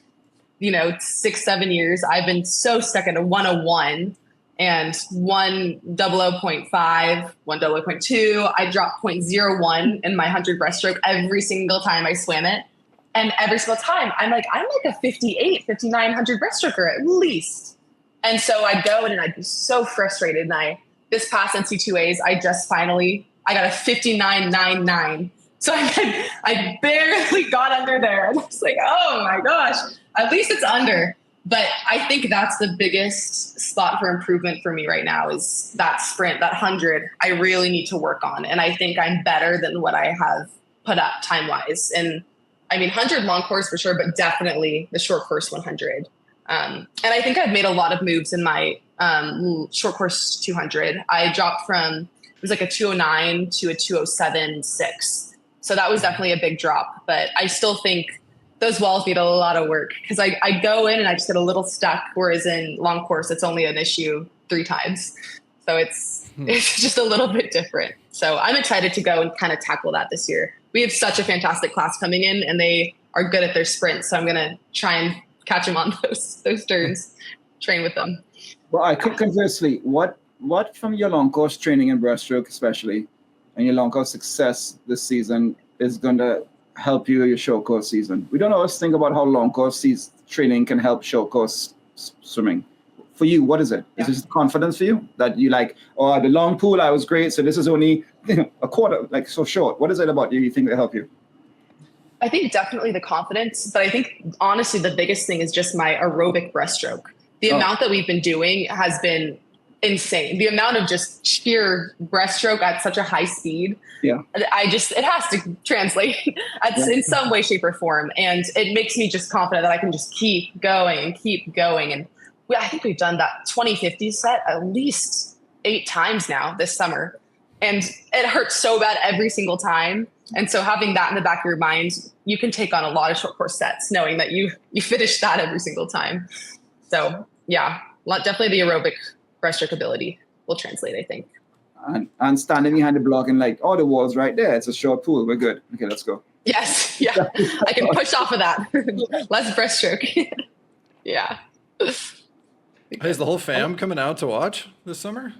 6-7 years, I've been so stuck at a 101 and 100.5, 100.2. I dropped 0.01 in my 100 breaststroke every single time I swam it. And every single time I'm like a 58, 5900 breaststroker at least. And so I'd go in and I'd be so frustrated. And this past NC2As, I got a 59.99. So I barely got under there. And I was like, oh my gosh, at least it's under. But I think that's the biggest spot for improvement for me right now is that sprint, that 100. I really need to work on. And I think I'm better than what I have put up time-wise. And 100 long course for sure, but definitely the short course 100. And I think I've made a lot of moves in my short course 200. I dropped from, it was a 209 to a 207.6. So that was definitely a big drop, but I still think those walls need a lot of work because I go in and I just get a little stuck, whereas in long course, it's only an issue 3 times. So it's just a little bit different. So I'm excited to go and kind of tackle that this year. We have such a fantastic class coming in and they are good at their sprints. So I'm going to try and catch them on those turns, train with them. Well, I could conversely, what from your long course training in breaststroke especially, and your long course success this season is going to help you your short course season? We don't always think about how long course training can help short course swimming. For you, what is it? Yeah. Is this confidence for you that you the long pool, I was great, so this is only a quarter, so short? What is it about you think will help you? I think definitely the confidence, but I think honestly the biggest thing is just my aerobic breaststroke. The amount that we've been doing has been insane. The amount of just sheer breaststroke at such a high speed. Yeah. It has to translate in some way, shape, or form. And it makes me just confident that I can just keep going and keep going. And I think we've done that 2050 set at least 8 times now this summer. And it hurts so bad every single time. And so having that in the back of your mind, you can take on a lot of short course sets knowing that you finish that every single time. So yeah, definitely the aerobic breaststroke ability will translate, I think. And standing behind the block and the wall's right there. It's a short pool. We're good. Okay, let's go. Yes. Yeah. I can push off of that. Less breaststroke. Yeah. Hey, is the whole fam coming out to watch this summer?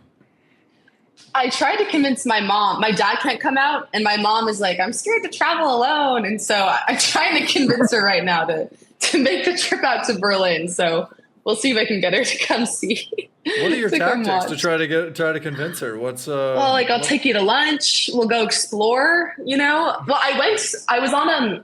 I tried to convince my mom. My dad can't come out, and my mom is like, I'm scared to travel alone. And so I'm trying to convince her right now to make the trip out to Berlin. So we'll see if I can get her to come see. What are your tactics to try to convince her? What's I'll take you to lunch. We'll go explore, Well, I was on an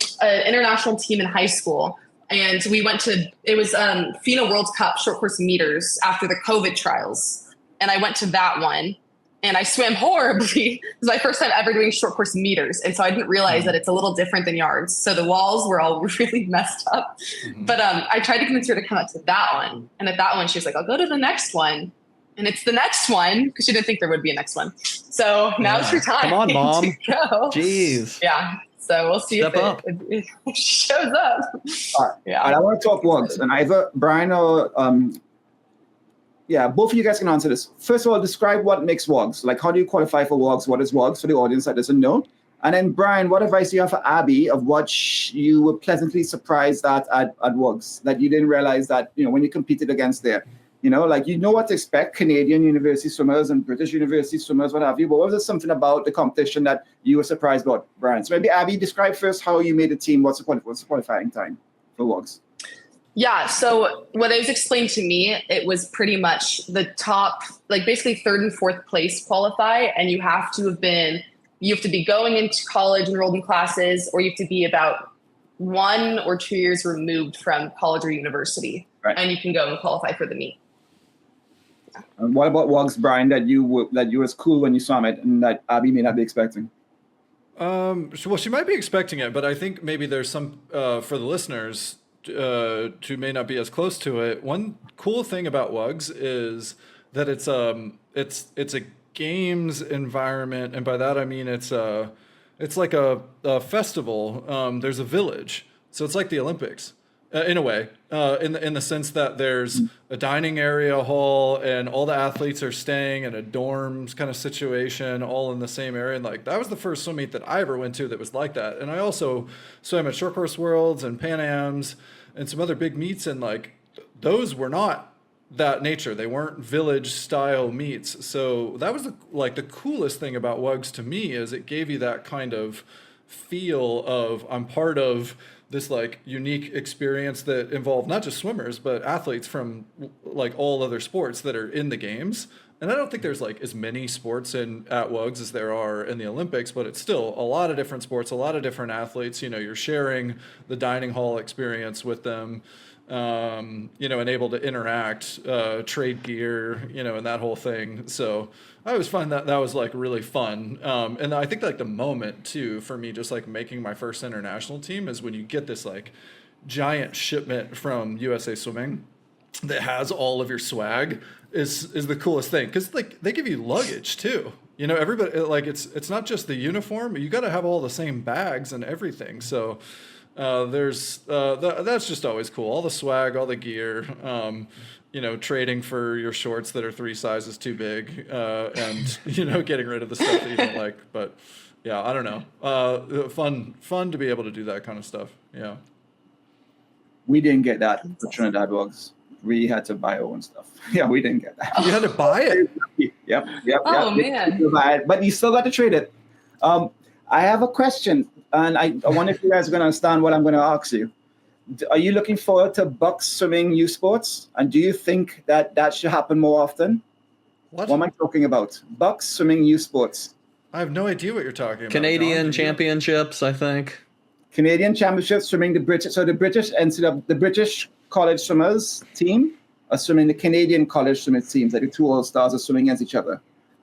international team in high school. And we went to, it was FINA World Cup short course meters after the COVID trials. And I went to that one and I swam horribly. It was my first time ever doing short course meters. And so I didn't realize that it's a little different than yards. So the walls were all really messed up. Mm-hmm. But I tried to convince her to come out to that one. And at that one, she was like, I'll go to the next one. And it's the next one because she didn't think there would be a next one. So now it's your time. Come on, Mom. To go. Jeez. Yeah. So we'll see Step up. if it shows up. All right. Yeah. All right, I want to talk WOGs, and either Brian or both of you guys can answer this. First of all, describe what makes WOGs. Like, how do you qualify for WOGs? What is WOGs for the audience that doesn't know? And then, Brian, what advice do you have for Abby of what you were pleasantly surprised at WOGs that you didn't realize that, when you competed against there? Like, what to expect, Canadian university swimmers and British university swimmers, what have you. But was there something about the competition that you were surprised about, Brian? So maybe, Abby, describe first how you made the team. What's the qualifying time for WOGs? Yeah, so what it was explained to me, it was pretty much the top, like basically third and fourth place qualify, and you have to be going into college, enrolled in classes, or you have to be about 1 or 2 years removed from college or university, right, and you can go and qualify for the meet. And what about WOGs, Brian, that you was cool when you saw it and that Abby may not be expecting? Well, she might be expecting it, but I think maybe there's some for the listeners who may not be as close to it. One cool thing about WOGs is that it's a games environment, and by that I mean it's like a festival. There's a village, so it's like the Olympics in a way, in the sense that there's a dining area hall, and all the athletes are staying in a dorms kind of situation, all in the same area. And like that was the first swim meet that I ever went to that was like that. And I also swam at Short Course Worlds and Pan Ams and some other big meets, and like those were not that nature. They weren't village style meets. So that was the coolest thing about WOGs to me, is it gave you that kind of feel of I'm part of this like unique experience that involved not just swimmers, but athletes from like all other sports that are in the games. And I don't think there's like as many sports at WOGs as there are in the Olympics, but it's still a lot of different sports, a lot of different athletes. You're sharing the dining hall experience with them, and able to interact, trade gear, and that whole thing. So I always find that was like really fun. And I think like the moment too, for me, just like making my first international team, is when you get this like giant shipment from USA Swimming that has all of your swag is the coolest thing. Cause like they give you luggage too, everybody, like it's not just the uniform, you got to have all the same bags and everything. So that's just always cool. All the swag, all the gear, trading for your shorts that are 3 sizes too big, and getting rid of the stuff that you don't like. But yeah, I don't know. Fun to be able to do that kind of stuff. Yeah. We didn't get that for Trinidad WOGs. We had to buy our own stuff. Yeah, we didn't get that. You had to buy it? Yep. Oh, man. But you still got to trade it. I have a question, and I wonder if you guys are going to understand what I'm going to ask you. Are you looking forward to Bucks swimming U Sports? And do you think that should happen more often? What am I talking about? Bucks swimming U Sports. I have no idea what you're talking about. Canadian championships, I think. Canadian championships swimming the British. So the British college swimmers team are swimming the Canadian college swimming teams. Like the 2 All-Stars are swimming against each other.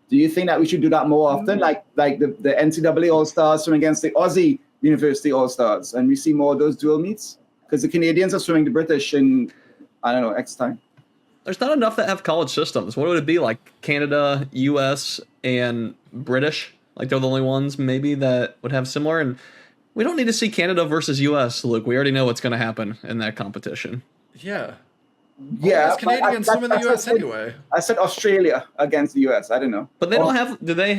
Do you think that we should do that more often? Like the NCAA All-Stars swimming against the Aussie University All-Stars, and we see more of those dual meets? Because the Canadians are swimming the British in, I don't know, X time. There's not enough that have college systems. What would it be like? Canada, US, and British? Like they're the only ones maybe that would have similar. And we don't need to see Canada versus US, Luke. We already know what's going to happen in that competition. Yeah. Yeah. Well, Canadians swim in the US anyway. I said Australia against the US. I don't know. But they don't have. Do they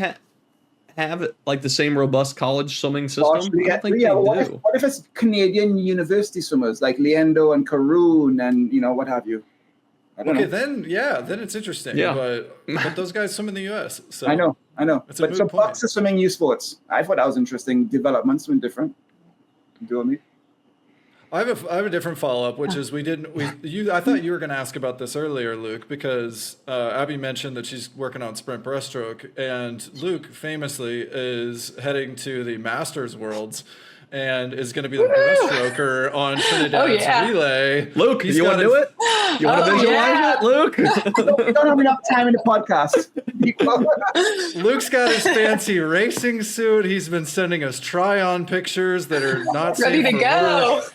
have like the same robust college swimming system? Australia, I don't think they do. What if it's Canadian university swimmers like Leendo and Caroon and what have you? I don't know. Then it's interesting. Yeah. But those guys swim in the US. So I know. It's a moot point. Bucks are swimming U Sports. I thought that was interesting. Developments swim different. Do me. I have a different follow-up, which is I thought you were going to ask about this earlier, Luke, because Abby mentioned that she's working on sprint breaststroke, and Luke famously is heading to the Masters Worlds and is going to be the breaststroker on Trinidad's relay. Luke, you want to do it? You want to visualize it, Luke? We don't have enough time in the podcast. Luke's got his fancy racing suit. He's been sending us try-on pictures that are not ready safe to for go. work.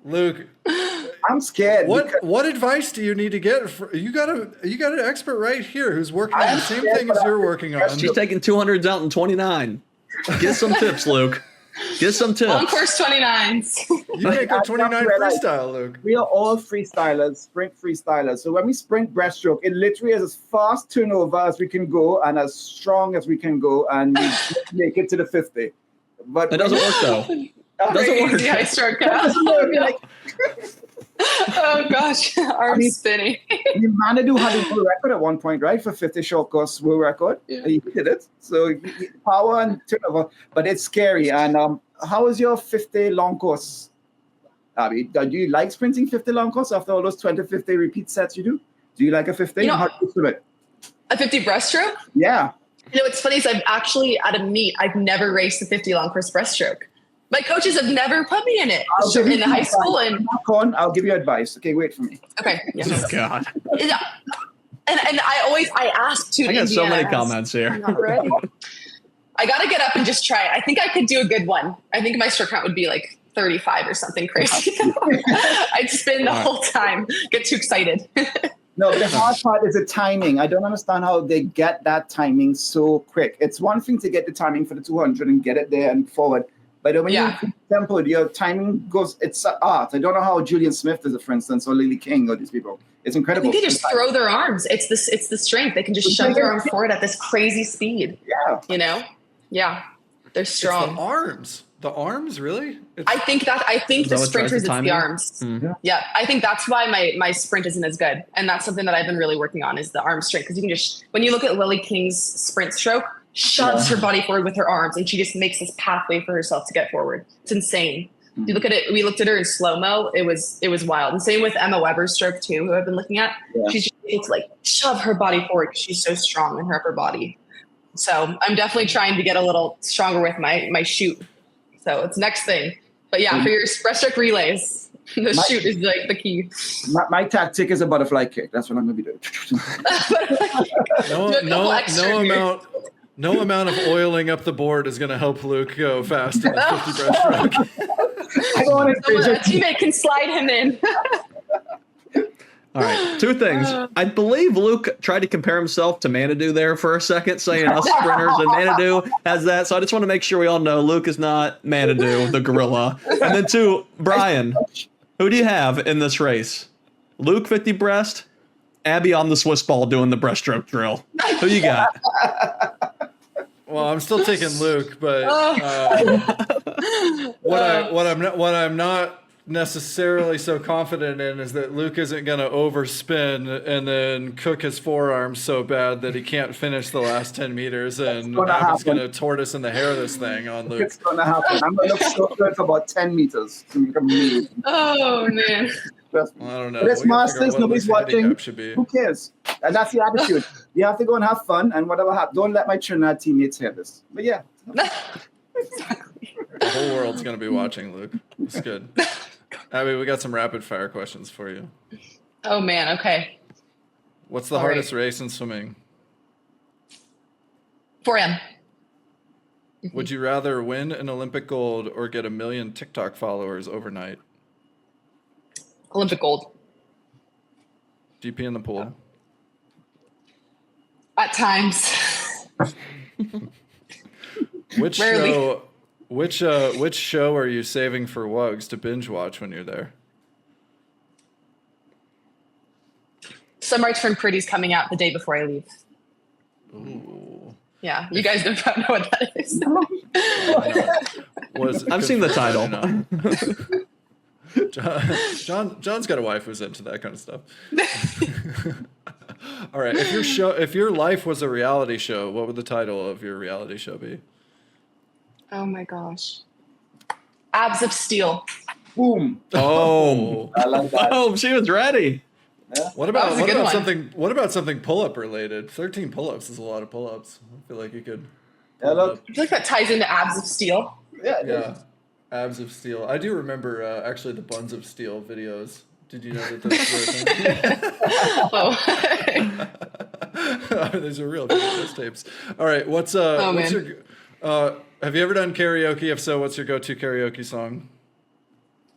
Luke, I'm scared. What advice do you need to get? You got an expert right here who's working on the same thing as you're working on. She's taking 200s out in 29. Get some tips, Luke. Give some tips. Long course 29s. You make a 29 freestyle, Luke. We are all freestylers, sprint freestylers. So when we sprint breaststroke, it literally is as fast turnover as we can go and as strong as we can go, and we make it to the 50. But it doesn't work though. It doesn't work. High stroke. Oh gosh, spinning. Manadu had a world record at one point, right? For 50 short course world record. Yeah. He did it. So power and turnover, but it's scary. And how is your 50 long course, Abby? Do you like sprinting 50 long course after all those 20-50 repeat sets you do? Do you like a 50? How do you do it? A 50 breaststroke? Yeah. What's funny is I've actually at a meet, I've never raced a 50 long course breaststroke. My coaches have never put me in it in high school. And I'll give you advice. Okay, wait for me. Okay. Yes. Oh God. Yeah. And I ask too. I got so many comments here. I'm not ready. I got to get up and just try it. I think I could do a good one. I think my stroke count would be like 35 or something crazy. I'd spin the whole time. Get too excited. No, the hard part is the timing. I don't understand how they get that timing so quick. It's one thing to get the timing for the 200 and get it there and forward. But when you tempo, your timing goes, it's art. I don't know how Julian Smith does it, for instance, or Lily King or these people. It's incredible. I think they just throw their arms. It's the strength. They can just shove their arms forward at this crazy speed. Yeah. You know? Yeah. They're strong. It's the arms. The arms, really? I think the sprinters, it's the arms. Mm-hmm. Yeah. I think that's why my sprint isn't as good. And that's something that I've been really working on is the arm strength. Because you can just, when you look at Lily King's sprint stroke, shoves her body forward with her arms and she just makes this pathway for herself to get forward. It's insane. You look at it, we looked at her in slow-mo, it was wild. And same with Emma Weber's stroke too, who I've been looking at. Yeah. She's just able to like shove her body forward because she's so strong in her upper body. So I'm definitely trying to get a little stronger with my shoot. So it's next thing. But yeah, for your breaststroke relays, the shoot is like the key. My tactic is a butterfly kick. That's what I'm going to be doing. No amount of oiling up the board is going to help Luke go fast in the 50 breaststroke. A teammate can slide him in. All right, two things. I believe Luke tried to compare himself to Manadu there for a second, saying us sprinters and Manadu has that. So I just want to make sure we all know Luke is not Manadu, the gorilla. And then two, Brian, who do you have in this race? Luke 50 breast, Abby on the Swiss ball doing the breaststroke drill. Who you got? Well, I'm still taking Luke, but what I'm not necessarily so confident in is that Luke isn't going to overspin and then cook his forearms so bad that he can't finish the last 10 meters, and Abby's going to tortoise in the hair of this thing on Luke. It's going to happen. I'm going to look so good for about 10 meters. Oh, man. Well, I don't know. But it's Masters, nobody's watching. Who cares? And that's the attitude. You have to go and have fun, and whatever happens, don't let my Trinidad teammates hear this. But yeah. Exactly. The whole world's going to be watching, Luke. It's good. Abby, we got some rapid fire questions for you. Oh, man. Okay. What's the hardest race in swimming? 4M. Would you rather win an Olympic gold or get 1 million TikTok followers overnight? Olympic gold. GP in the pool? At times. Which show are you saving for Wugs to binge watch when you're there? Sunrise from Pretty's coming out the day before I leave. Ooh. Yeah, you guys don't know what that is. I've seen the title. John's got a wife who's into that kind of stuff. All right, if your life was a reality show, what would the title of your reality show be? Oh my gosh. Abs of Steel. Boom. Oh. I like that. Oh, she was ready. Yeah. What about something pull-up related? 13 pull-ups is a lot of pull-ups. I feel like you could. Yeah, look. I feel like that ties into Abs of Steel. Yeah. Abs of Steel. I do remember actually the Buns of Steel videos. Did you know that those were a thing? These are real VHS tapes. All right, what's your have you ever done karaoke? If so, what's your go-to karaoke song?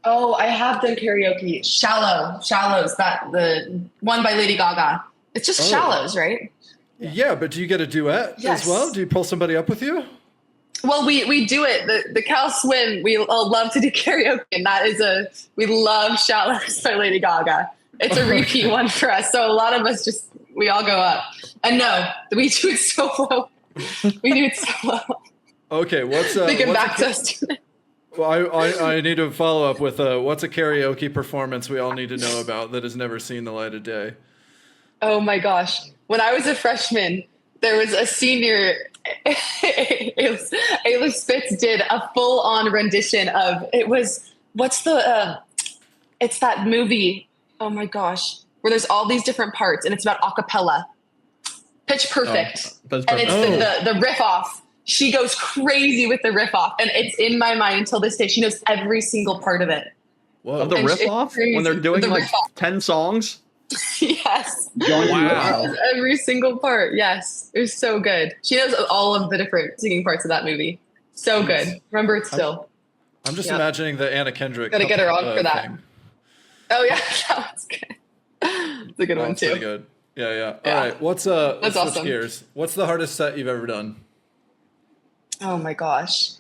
Oh, I have done karaoke. Shallows, the one by Lady Gaga. It's just Shallows, right? Yeah, but do you get a duet as well? Do you pull somebody up with you? Well, we do it. The Cal Swim, we love to do karaoke, and we love Shallows by Lady Gaga. It's a repeat one for us. So a lot of us we all go up. And no, we do it so low. We do it so low. Okay, what's back to us. Well, I need to follow up with what's a karaoke performance we all need to know about that has never seen the light of day? Oh my gosh. When I was a freshman, there was a senior, Ayla Spitz did a full-on rendition of, it's that movie, oh my gosh, where there's all these different parts and it's about a cappella. Pitch Perfect. And it's the riff off. She goes crazy with the riff off, and it's in my mind until this day. She knows every single part of it. Whoa. Of the riff off? When they're doing like 10 songs? Yes. Wow. Every single part. Yes. It was so good. She knows all of the different singing parts of that movie. So good. Remember it still. I'm just imagining the Anna Kendrick. Gotta get her on for that. Thing. Oh yeah, that was good. It's a good one too. Pretty good. Yeah. All right. Let's switch awesome. gears. What's the hardest set you've ever done? Oh my gosh.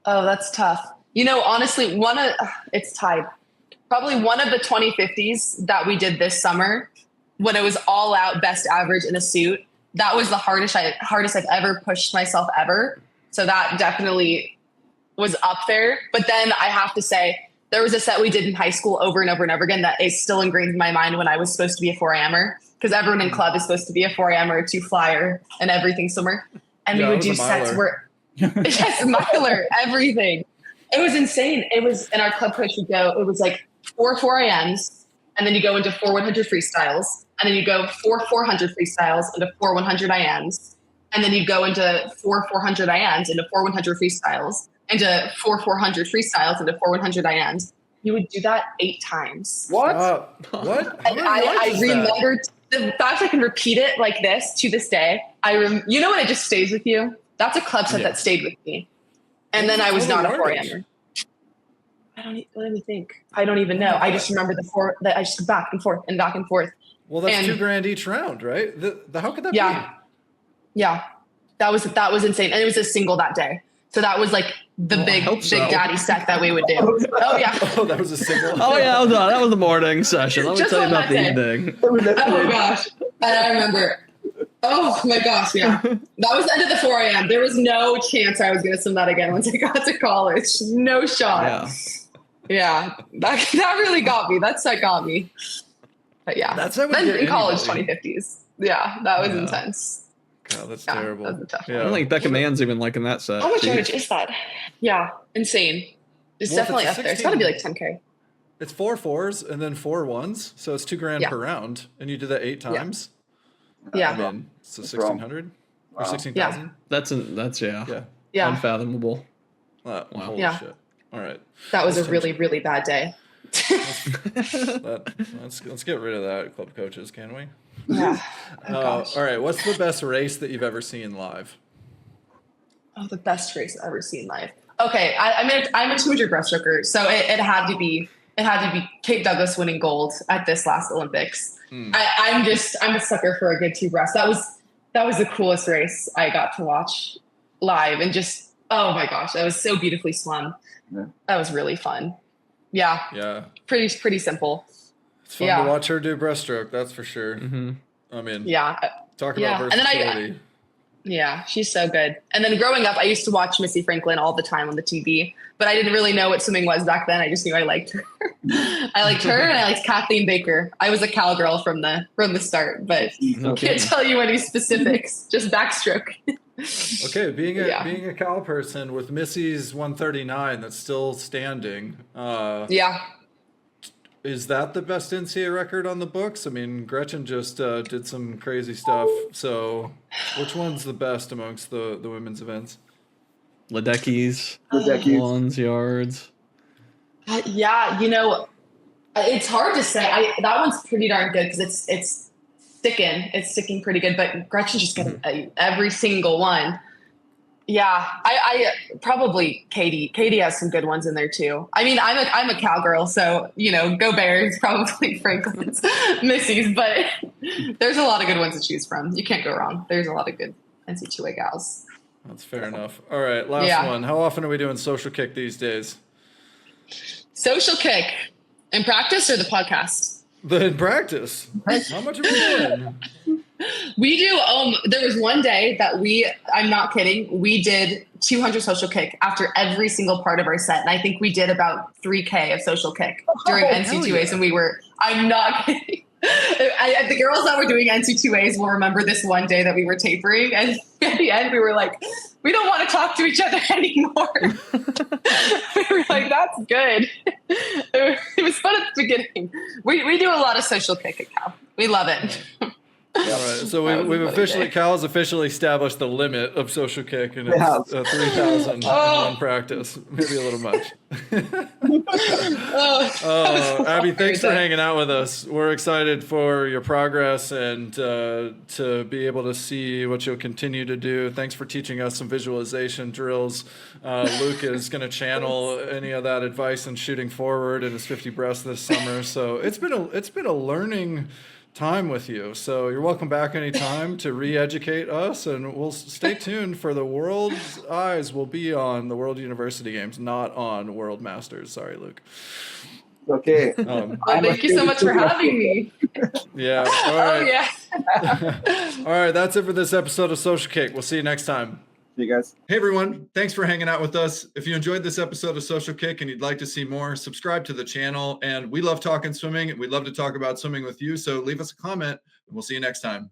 Oh, that's tough. Honestly, it's tied. Probably one of the 2050s that we did this summer when it was all out best average in a suit. That was the hardest I've ever pushed myself ever. So that definitely was up there. But then I have to say, there was a set we did in high school over and over and over again that is still ingrained in my mind when I was supposed to be a 4-ammer, because everyone in club is supposed to be a 4-ammer, 2-flyer, and everything somewhere. And we would do sets where, yes, miler, everything. It was insane. It was, and our club coach would go, it was like 4 4AMs, and then you go into 4 100 freestyles, and then you go 4 400 freestyles into 4 100 IMs, and then you go into 4 400 IMs into 4 100 freestyles, into 4 400 freestyles into 4 100 IMs. You would do that 8 times. What? What? And I remembered the fact I can repeat it like this to this day. You know when it just stays with you? That's a club set that stayed with me. And then I was not a 4-ammer. Let me think. I don't even know. I just remember that I just back and forth and back and forth. Well, that's $2,000 each round, right? How could that be? Yeah. That was insane. And it was a single that day. So that was like the big daddy set that we would do. Oh yeah. Oh, that was a single. Oh yeah, that was the morning session. Let me tell you about the evening. Oh gosh. And I remember. Oh my gosh, yeah. That was the end of the 4 a.m. There was no chance I was going to swim that again once I got to college. No shot. Yeah. That really got me. That set got me. But yeah. That's how we then get in college, anybody. 2050s. Yeah, that was intense. God, that's terrible. That was a tough I don't think Becca Mann's even liking that set. How much average is that? Yeah, insane. It's definitely up there. It's got to be like 10K. It's 4 4s and then 4 1s, so it's $2,000 per round, and you do that 8 times. Yeah. I mean, so 1,600 or 16,000. That's unfathomable. Holy shit! All right. That was a really, really bad day. Let's get rid of that, club coaches, can we? Yeah. All right. What's the best race that you've ever seen live? Oh, the best race I've ever seen live. Okay, I'm a 200 breaststroker, so it had to be Kate Douglas winning gold at this last Olympics. I'm a sucker for a good 2 breast. That was the coolest race I got to watch live, and just oh my gosh, that was so beautifully swum. Yeah. That was really fun. Yeah. Pretty simple. It's fun to watch her do breaststroke, that's for sure. Mm-hmm. I mean, talk about versatility. Yeah, she's so good. And then growing up, I used to watch Missy Franklin all the time on the TV, but I didn't really know what swimming was back then. I just knew I liked her. I liked her, and I liked Kathleen Baker. I was a cowgirl from the start, but can't tell you any specifics. Just backstroke. Okay, being a cow person with Missy's 139 that's still standing. Is that the best NCAA record on the books? I mean, Gretchen just did some crazy stuff. So which one's the best amongst the women's events? Ledecky's. Lawns, yards. It's hard to say. That one's pretty darn good because it's sticking. It's sticking pretty good. But Gretchen's just getting every single one. Yeah, I probably Katie. Katie has some good ones in there too. I mean, I'm a cowgirl, so go Bears, probably Franklin's, Missy's, but there's a lot of good ones to choose from. You can't go wrong. There's a lot of good NC2A gals. That's fair enough. All right, last one. How often are we doing social kick these days? Social kick in practice or the podcast? In practice. How much are we doing? We do. There was one day that I'm not kidding, we did 200 social kick after every single part of our set. And I think we did about 3K of social kick during NC2As. And I'm not kidding. The girls that were doing NC2As will remember this one day that we were tapering. And at the end, we were like, we don't want to talk to each other anymore. We were like, that's good. It was fun at the beginning. We do a lot of social kick at Cal. We love it. All right, so we've officially, Cal has officially established the limit of social kick, and it's 3,000 in one practice. Maybe a little much. Abby, thanks for hanging out with us. We're excited for your progress and to be able to see what you'll continue to do. Thanks for teaching us some visualization drills. Luke is going to channel any of that advice in shooting forward in his 50 breast this summer. So it's been a learning time with you. So you're welcome back anytime to re-educate us, and we'll stay tuned for the world's eyes will be on the World University Games, not on World Masters. Sorry, Luke. Okay. Thank you so much for having me. Yeah. All right. All right. That's it for this episode of Social Kick. We'll see you next time. See you guys. Hey everyone, thanks for hanging out with us. If you enjoyed this episode of Social Kick and you'd like to see more, subscribe to the channel. And we love talking swimming, and we'd love to talk about swimming with you. So leave us a comment, and we'll see you next time.